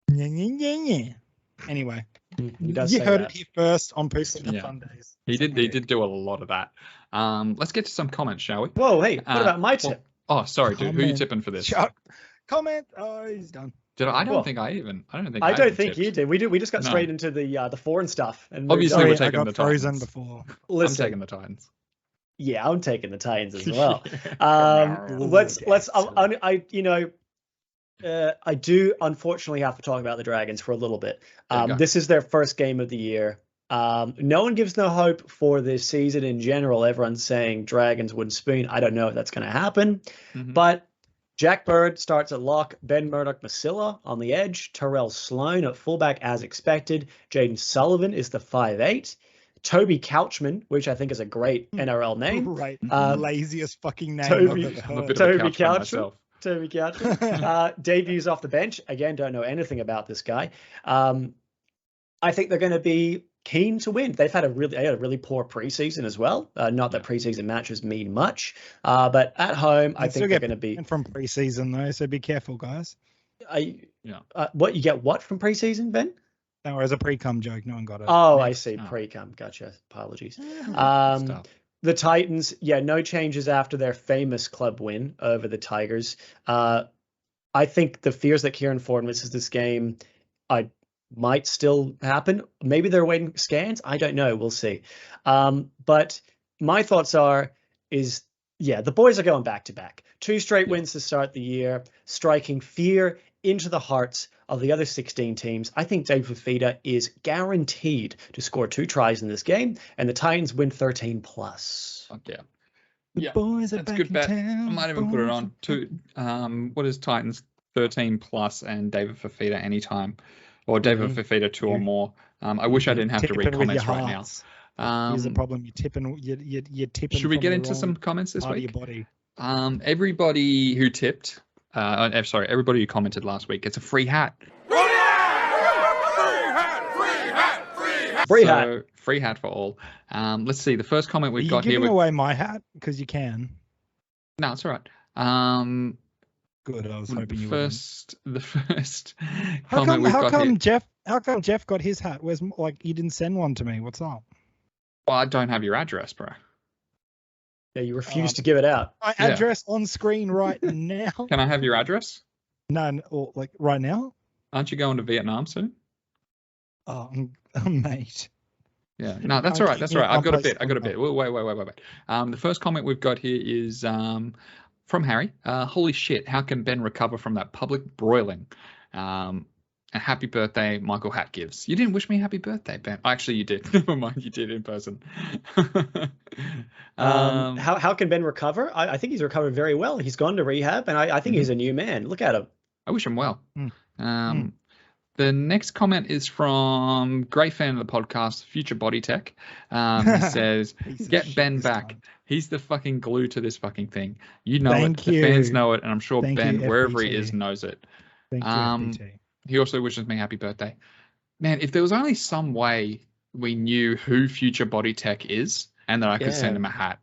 anyway. You heard it here first on Poops on Sundays. He did do a lot of that. Let's get to some comments, shall we? Whoa, hey, what about my tip? Oh, sorry, dude. Who are you tipping for this? Comment. Oh, he's done. I don't think you did. We just got straight into the foreign stuff. And obviously we're taking the Titans. Before. Listen, I'm taking the Titans. Yeah, I'm taking the Titans as well. I do unfortunately have to talk about the Dragons for a little bit. This is their first game of the year. No one gives no hope for this season in general. Everyone's saying Dragons would spoon. I don't know if that's going to happen, but Jack Bird starts at lock, Ben Murdoch-Masila on the edge, Terrell Sloan at fullback as expected, Jaden Sullivan is the 5'8", Toby Couchman, which I think is a great NRL name. Right. Laziest fucking name. Toby Couchman. Debuts off the bench. Again, don't know anything about this guy. I think they're going to be keen to win. They had a really poor preseason as well. Not that preseason matches mean much, but at home, I think they're going to be from preseason though. So be careful, guys. What you get? What from preseason, Ben? No, as a pre-cum joke. No one got it. Oh, I see. Pre-cum. Gotcha. Apologies. The Titans, no changes after their famous club win over the Tigers. I think the fears that Kieran Ford misses this game might still happen. Maybe they're waiting scans. I don't know. We'll see. But my thoughts the boys are going back to back. 2 straight wins to start the year, striking fear into the hearts of the other 16 teams. I think Dave Fafita is guaranteed to score 2 tries in this game, and the Titans win 13+. Fuck yeah. Yeah, that's a good bet. I might even put it on to what is Titans 13+ and David Fafita anytime, or David Fafita 2 or more. I wish I didn't have to read comments right now. Here's the problem: you're tipping. Should we get into some comments this week? Your body. Everybody who tipped, everybody who commented last week gets a free hat. Free hat for all. Let's see. The first comment we've got here. Are you giving away my hat? Because you can. No, it's all right. Good. I was hoping you would. The first comment we've got here. How come Jeff got his hat? Where's you didn't send one to me? What's up? Well, I don't have your address, bro. Yeah, you refuse to give it out. My address on screen right now. Can I have your address? No, right now. Aren't you going to Vietnam soon? Oh, mate. Yeah, no, that's all right. That's all right. I've got a bit. Wait. The first comment we've got here is from Harry. Holy shit! How can Ben recover from that public broiling? A happy birthday, Michael Hat gives. You didn't wish me happy birthday, Ben. Actually, you did. Never mind, you did in person. How can Ben recover? I think he's recovered very well. He's gone to rehab, and I think he's a new man. Look at him. I wish him well. The next comment is from great fan of the podcast, Future Body Tech. He says, "Get Ben back. He's the fucking glue to this fucking thing. You know it. The fans know it, and I'm sure Ben, wherever he is, knows it." Thank you, FBT. He also wishes me happy birthday. Man, if there was only some way we knew who Future Body Tech is and that I could send him a hat.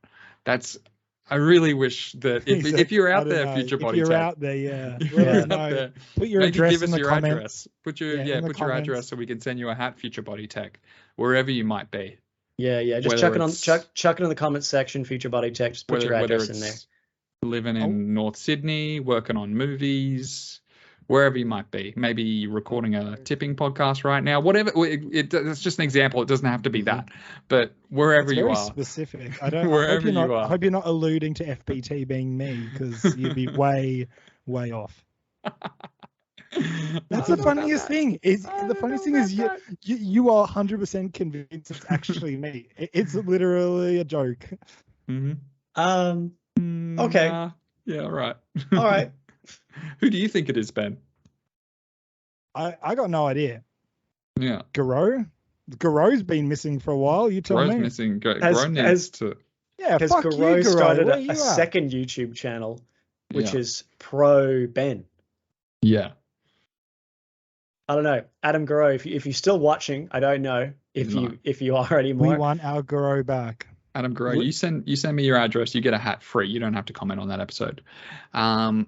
I really wish that if you're out there, Future Body Tech. If you're out there, yeah. There, put your address in the comments. Address. Put your address so we can send you a hat, Future Body Tech, wherever you might be. Yeah. Just chuck it in the comments section, Future Body Tech. Just put your address in there. Living in North Sydney, working on movies, wherever you might be. Maybe recording a tipping podcast right now. Whatever. It's just an example. It doesn't have to be that. But wherever you are. Specific. I hope you're not alluding to FBT being me, because you'd be way off. That's the funniest thing. The funniest thing is you are 100% convinced it's actually me. It's literally a joke. Mm-hmm. Okay. Yeah. Right. All right. Who do you think it is, Ben? I got no idea. Yeah. Garreau's been missing for a while. You tell me. Garreau's missing. Garreau needs to. Yeah, because Garreau started a second YouTube channel, which is pro Ben. Yeah. I don't know, Adam Garreau. If you're still watching, I don't know if you are anymore. We want our Garreau back. Adam Garreau, you send me your address, you get a hat free. You don't have to comment on that episode. All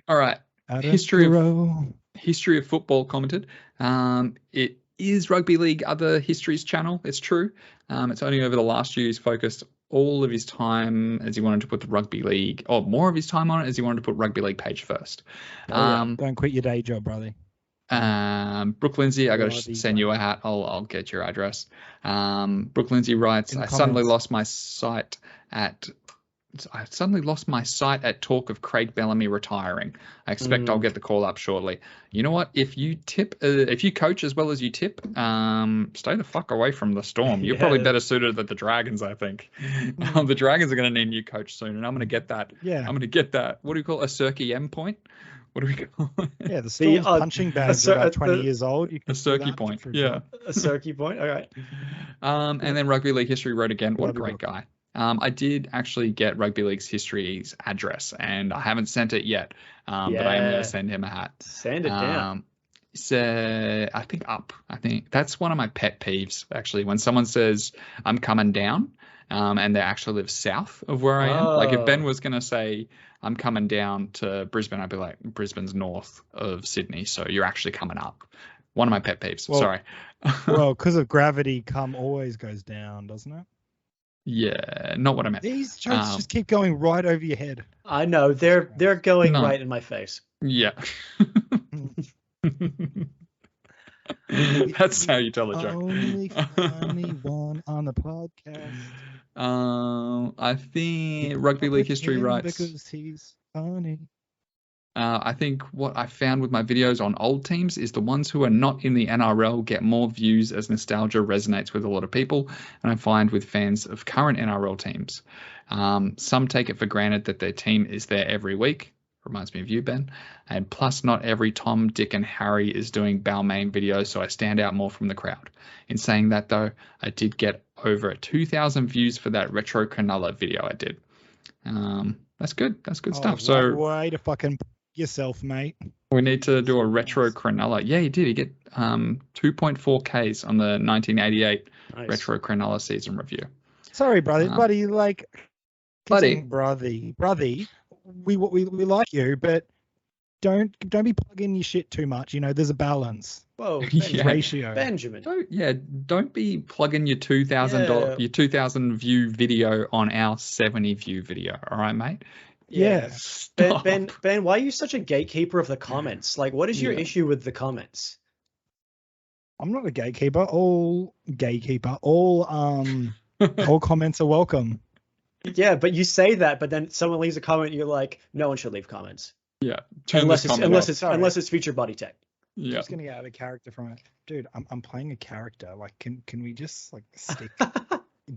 right. Adam History of football commented. It is Rugby League Other Histories channel. It's true. It's only over the last year he's focused all of his time as he wanted to put the rugby league, or more of his time on it as he wanted to put rugby league page first. Don't quit your day job, brother. Brooke Lindsay, I got to send you a hat. I'll get your address. Brooke Lindsay writes, I suddenly lost my sight at talk of Craig Bellamy retiring. I expect I'll get the call up shortly. You know what? If you coach as well as you tip, stay the fuck away from the Storm. You're probably better suited than the Dragons, I think. The Dragons are going to need a new coach soon, and I'm going to get that. Yeah. I'm going to get that. What do we call a Cirque M point? What do we call it? Yeah, the Storm's punching bags are about 20 years old. You can a Cirque point. Yeah. A Cirque point. All right. And then Rugby League History wrote again. What a great guy. I did actually get Rugby League's History's address, and I haven't sent it yet, but I am going to send him a hat. Send it down. I think that's one of my pet peeves, actually, when someone says, I'm coming down, and they actually live south of where I am. Like if Ben was going to say, I'm coming down to Brisbane, I'd be like, Brisbane's north of Sydney, so you're actually coming up. One of my pet peeves. Well, sorry. Well, because of gravity, come always goes down, doesn't it? Yeah, not what I meant. These jokes just keep going right over your head. I know, they're going right in my face. Yeah. That's how you tell a joke. Only funny one on the podcast. I think Rugby League History writes, because he's funny. I think what I found with my videos on old teams is the ones who are not in the NRL get more views as nostalgia resonates with a lot of people, and I find with fans of current NRL teams. Some take it for granted that their team is there every week. Reminds me of you, Ben. And plus, not every Tom, Dick, and Harry is doing Balmain videos, so I stand out more from the crowd. In saying that, though, I did get over 2,000 views for that retro Cronulla video I did. That's good. That's good stuff. So way to fucking yourself, mate. We need to do a retro Cronulla. Yeah, he did. He get 2.4Ks on the 1988 retro Cronulla season review. Sorry, buddy. We like you, but don't be plugging your shit too much. You know, there's a balance. Whoa, ratio. Benjamin. Don't be plugging your $2,000 view video on our 70 view video. All right, mate. Yeah. Ben, why are you such a gatekeeper of the comments? Like, what is your issue with the comments? I'm not a gatekeeper. All comments are welcome. Yeah, but you say that, but then someone leaves a comment, and you're like, no one should leave comments. Yeah. Unless it's Future Body Tech. Yeah. I'm just gonna get out of character from it, dude. I'm playing a character. Like, can we just like stick?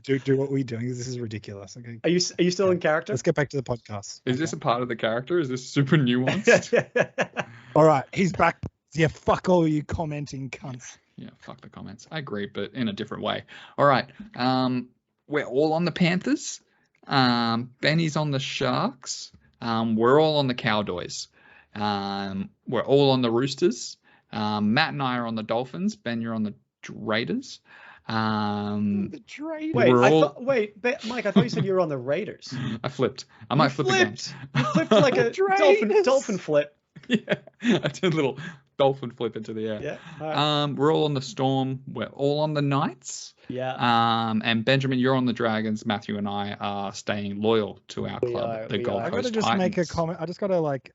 do what we're doing? This is ridiculous. Okay. Are you still in character? Let's get back to the podcast. Is this a part of the character? Is this super nuanced? All right, he's back. Yeah, fuck all you commenting cunts. Yeah, fuck the comments. I agree, but in a different way. All right. We're all on the Panthers. Benny's on the Sharks. We're all on the Cowboys. We're all on the Roosters. Matt and I are on the Dolphins. Ben, you're on the Raiders. The Raiders. Wait, Mike, I thought you said you were on the Raiders. I flipped. I might flip again. You flipped like a dolphin flip. Yeah, I did a little dolphin flip into the air. Yeah. Right. We're all on the Storm. We're all on the Knights. Yeah. And Benjamin, you're on the Dragons. Matthew and I are staying loyal to our club, the Gold Coast I gotta just Titans. make a comment. I just gotta like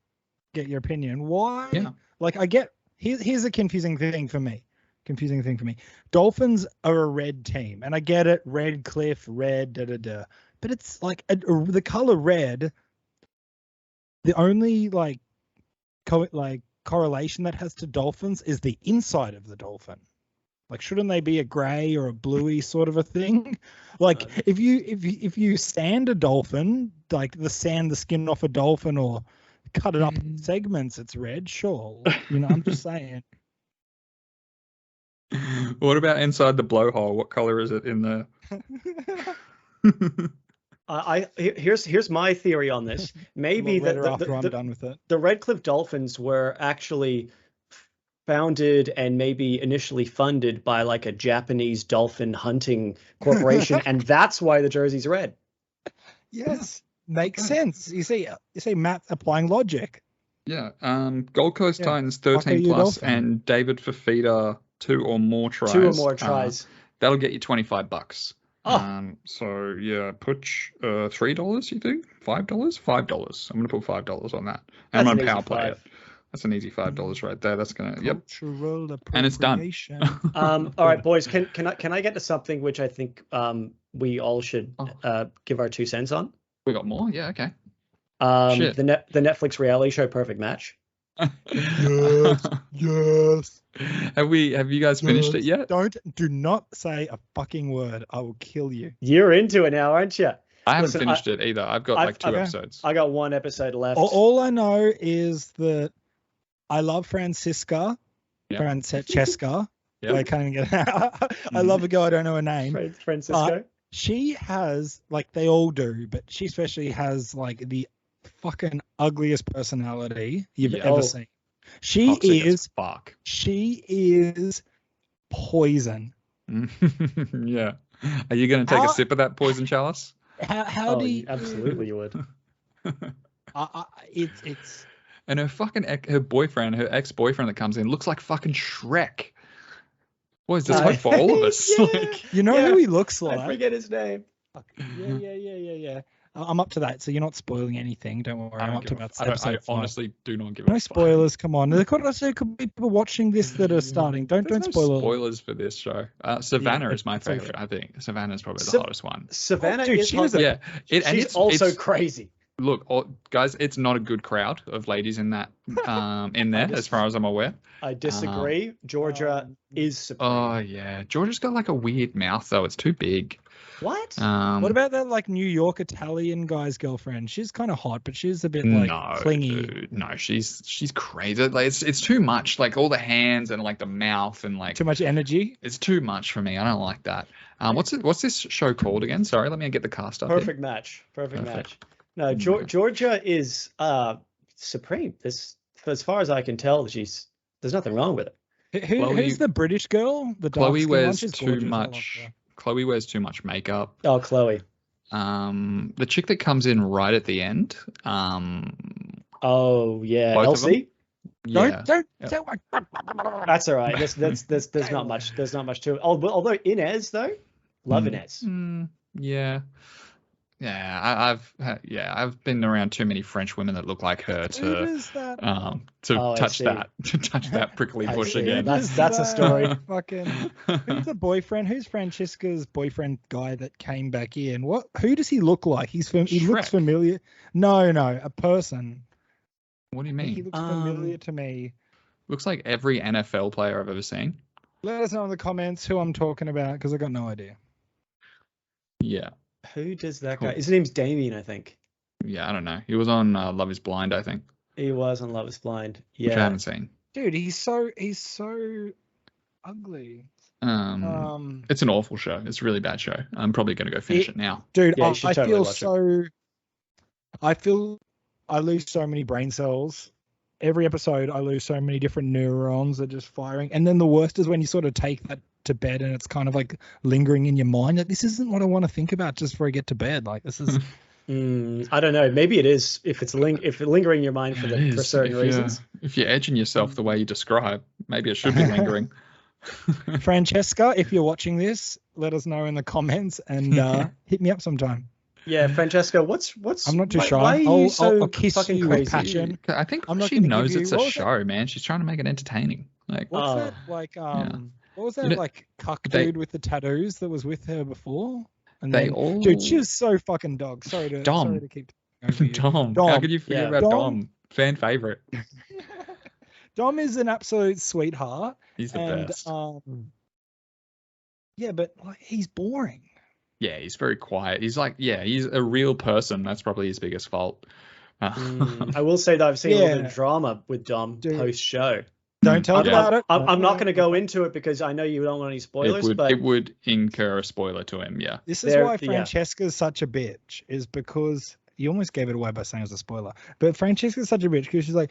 get your opinion. Why? Yeah. Like I get. Here's a confusing thing for me. Dolphins are a red team, and I get it. Red cliff, red, but it's like the color red. The only correlation that has to dolphins is the inside of the dolphin. Like, shouldn't they be a gray or a bluey sort of a thing? Like, if you sand a dolphin, like the skin off a dolphin, or cut it up in segments, it's red. Sure, I'm just saying. What about inside the blowhole? What color is it in the? Here's my theory on this. Maybe after I'm done with it. The Red Cliff Dolphins were actually founded and maybe initially funded by like a Japanese dolphin hunting corporation, and that's why the jersey's red. Yes, makes sense. You see, Matt applying logic. Yeah. Gold Coast Titans 13 plus, and David Fafita 2 or more tries. 2 or more tries. That'll get you $25. Oh. So yeah, put $3. You think $5? $5. I'm gonna put $5 on that. And I'm gonna power play it. That's an easy $5 right there. That's gonna and it's done. All right, boys. Can I get to something which I think we all should give our 2 cents on? We got more. Yeah. Okay. The Netflix reality show Perfect Match. Yes. Have you guys finished it yet? Do not say a fucking word. I will kill you. You're into it now, aren't you? I haven't finished it either. I've got 2 episodes. I got 1 episode left. All I know is that I love Francesca. Yep. I can't get it out. I love a girl. I don't know her name. Francisco. She has, like, they all do, but she especially has like the fucking ugliest personality you've ever seen. She is poison. Yeah. Are you going to take a sip of that poison chalice? How do you? Absolutely, you would. It's. And her ex-boyfriend that comes in looks like fucking Shrek. Boys, this one for all of us. Yeah. Who he looks like? I forget his name. Yeah. I'm up to that, so you're not spoiling anything. Don't worry. I'm up to about episode 5. I honestly do not give a fuck. No spoilers. Come on. There could be people watching this that are starting. Don't spoil spoilers for this show. Savannah is my favorite. I think Savannah is probably the hottest one. Savannah is hot. She's also crazy. Look, guys, it's not a good crowd of ladies in that in there, as far as I'm aware. I disagree. Georgia is supreme. Oh yeah, Georgia's got like a weird mouth though. It's too big. What? What about that like New York Italian guy's girlfriend? She's kind of hot, but she's a bit like clingy. Dude, no, she's crazy. Like it's too much. Like all the hands and like the mouth and like too much energy. It's too much for me. I don't like that. What's this show called again? Sorry, let me get the cast up. Perfect Match. No, Georgia is supreme. As far as I can tell, there's nothing wrong with it. Who's the British girl? The Chloe wears too much. Chloe wears too much makeup. Oh, Chloe. The chick that comes in right at the end. Oh yeah, Elsie. Yeah. Don't. That's all right. There's not much. There's not much to it. Although Inez though, love Inez. Yeah. Yeah, I've been around too many French women that look like her to touch that prickly bush again. That's a story. Fucking who's the boyfriend? Who's Francesca's boyfriend guy that came back in? Who does he look like? He looks familiar. No, a person. What do you mean? He looks familiar to me. Looks like every NFL player I've ever seen. Let us know in the comments who I'm talking about because I got no idea. Yeah. Who does that guy? His name's Damien, I think. Yeah, I don't know. He was on Love Is Blind, I think. He was on Love Is Blind. Yeah. Which I haven't seen. Dude, he's so ugly. It's an awful show. It's a really bad show. I'm probably going to go finish it now. Dude, I feel I lose so many brain cells every episode I lose so many different neurons are just firing. And then the worst is when you sort of take that to bed and it's kind of like lingering in your mind. Like, this isn't what I want to think about just before I get to bed. Like, this is... I don't know. Maybe it is if it's lingering in your mind for certain reasons. If you're edging yourself the way you describe, maybe it should be lingering. Francesca, if you're watching this, let us know in the comments and hit me up sometime. Yeah, Francesca, what's? I'm not too shy. Why are you so I'll kiss fucking you crazy? with passion. I think I'm not she gonna knows give it's you- a what was show, man. She's trying to make it entertaining. Like, What's that like? What was that like cuck dude with the tattoos that was with her before? And they then, all dude, she was so fucking dog. Sorry to keep over you. Dom. How could you forget about Dom? Fan favorite. Dom is an absolute sweetheart. He's the best. Yeah, but like, he's boring. Yeah, he's very quiet. He's like, he's a real person. That's probably his biggest fault. I will say that I've seen a little bit of drama with Dom post show. Don't tell about it. I'm not going to go into it because I know you don't want any spoilers. It would incur a spoiler to him. Yeah. This is why Francesca's such a bitch. Is because you almost gave it away by saying it was a spoiler. But Francesca's such a bitch because she's like,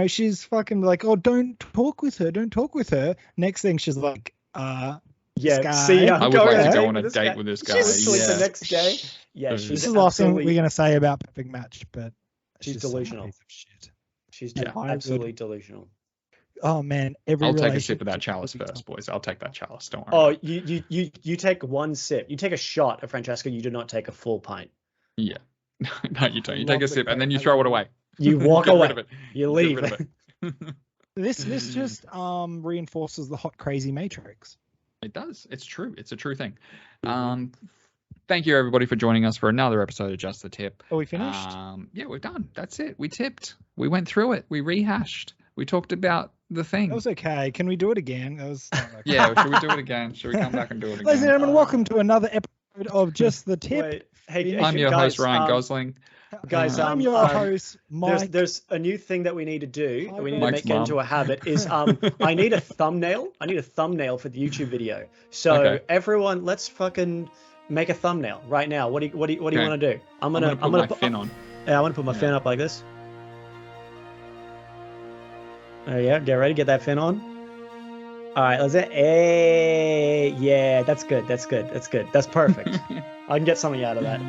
she's fucking like, oh, don't talk with her. Next thing she's like, see, I would like to go on a date with this guy. She's asleep the next day. Yeah, this is the last thing we're going to say about Perfect Match, but she's delusional. Shit. She's absolutely delusional. Oh man, I'll take a sip of that chalice first, boys. I'll take that chalice. Don't Oh, worry. you take one sip. You take a shot of Francesca. You do not take a full pint. Yeah. No, you don't. You take a sip and then you throw it away. You walk away. Rid of it. You leave. Get rid of it. This just reinforces the hot crazy matrix. It does. It's true. It's a true thing. Thank you everybody for joining us for another episode of Just the Tip. Are we finished? Yeah, we're done. That's it. We tipped. We went through it. We rehashed. We talked about the thing. That was okay. Can we do it again? That was yeah. Should we do it again? Should we come back and do it again? Ladies and gentlemen, welcome to another episode of Just the Tip. Wait, hey, I'm your host Ryan Gosling. Guys, I'm your host Mike. There's a new thing that we need to do. We need to Mike's make it into a habit. Is I need a thumbnail. I need a thumbnail for the YouTube video. So everyone, let's fucking make a thumbnail right now. What do you want to do? I'm gonna put my fin on. Yeah, I'm gonna put my fin up like this. Yeah, get ready, get that fin on. All right, let's say, yeah, that's good. That's perfect. I can get something out of that.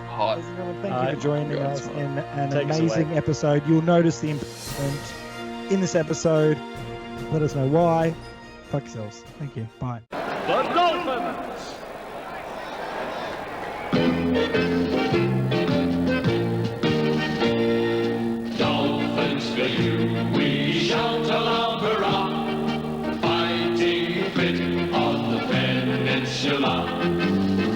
Hot. Thank you for joining us in an amazing episode. You'll notice the improvement in this episode. Let us know why. Fuck yourselves. Thank you. Bye. The Dolphins. Dolphins for you, we shout aloud hurrah, fighting fit on the peninsula.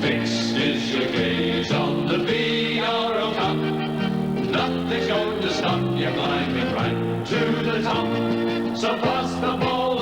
Fixed is your gaze on the BRO Cup. Nothing's going to stop you climbing right to the top. So pass the ball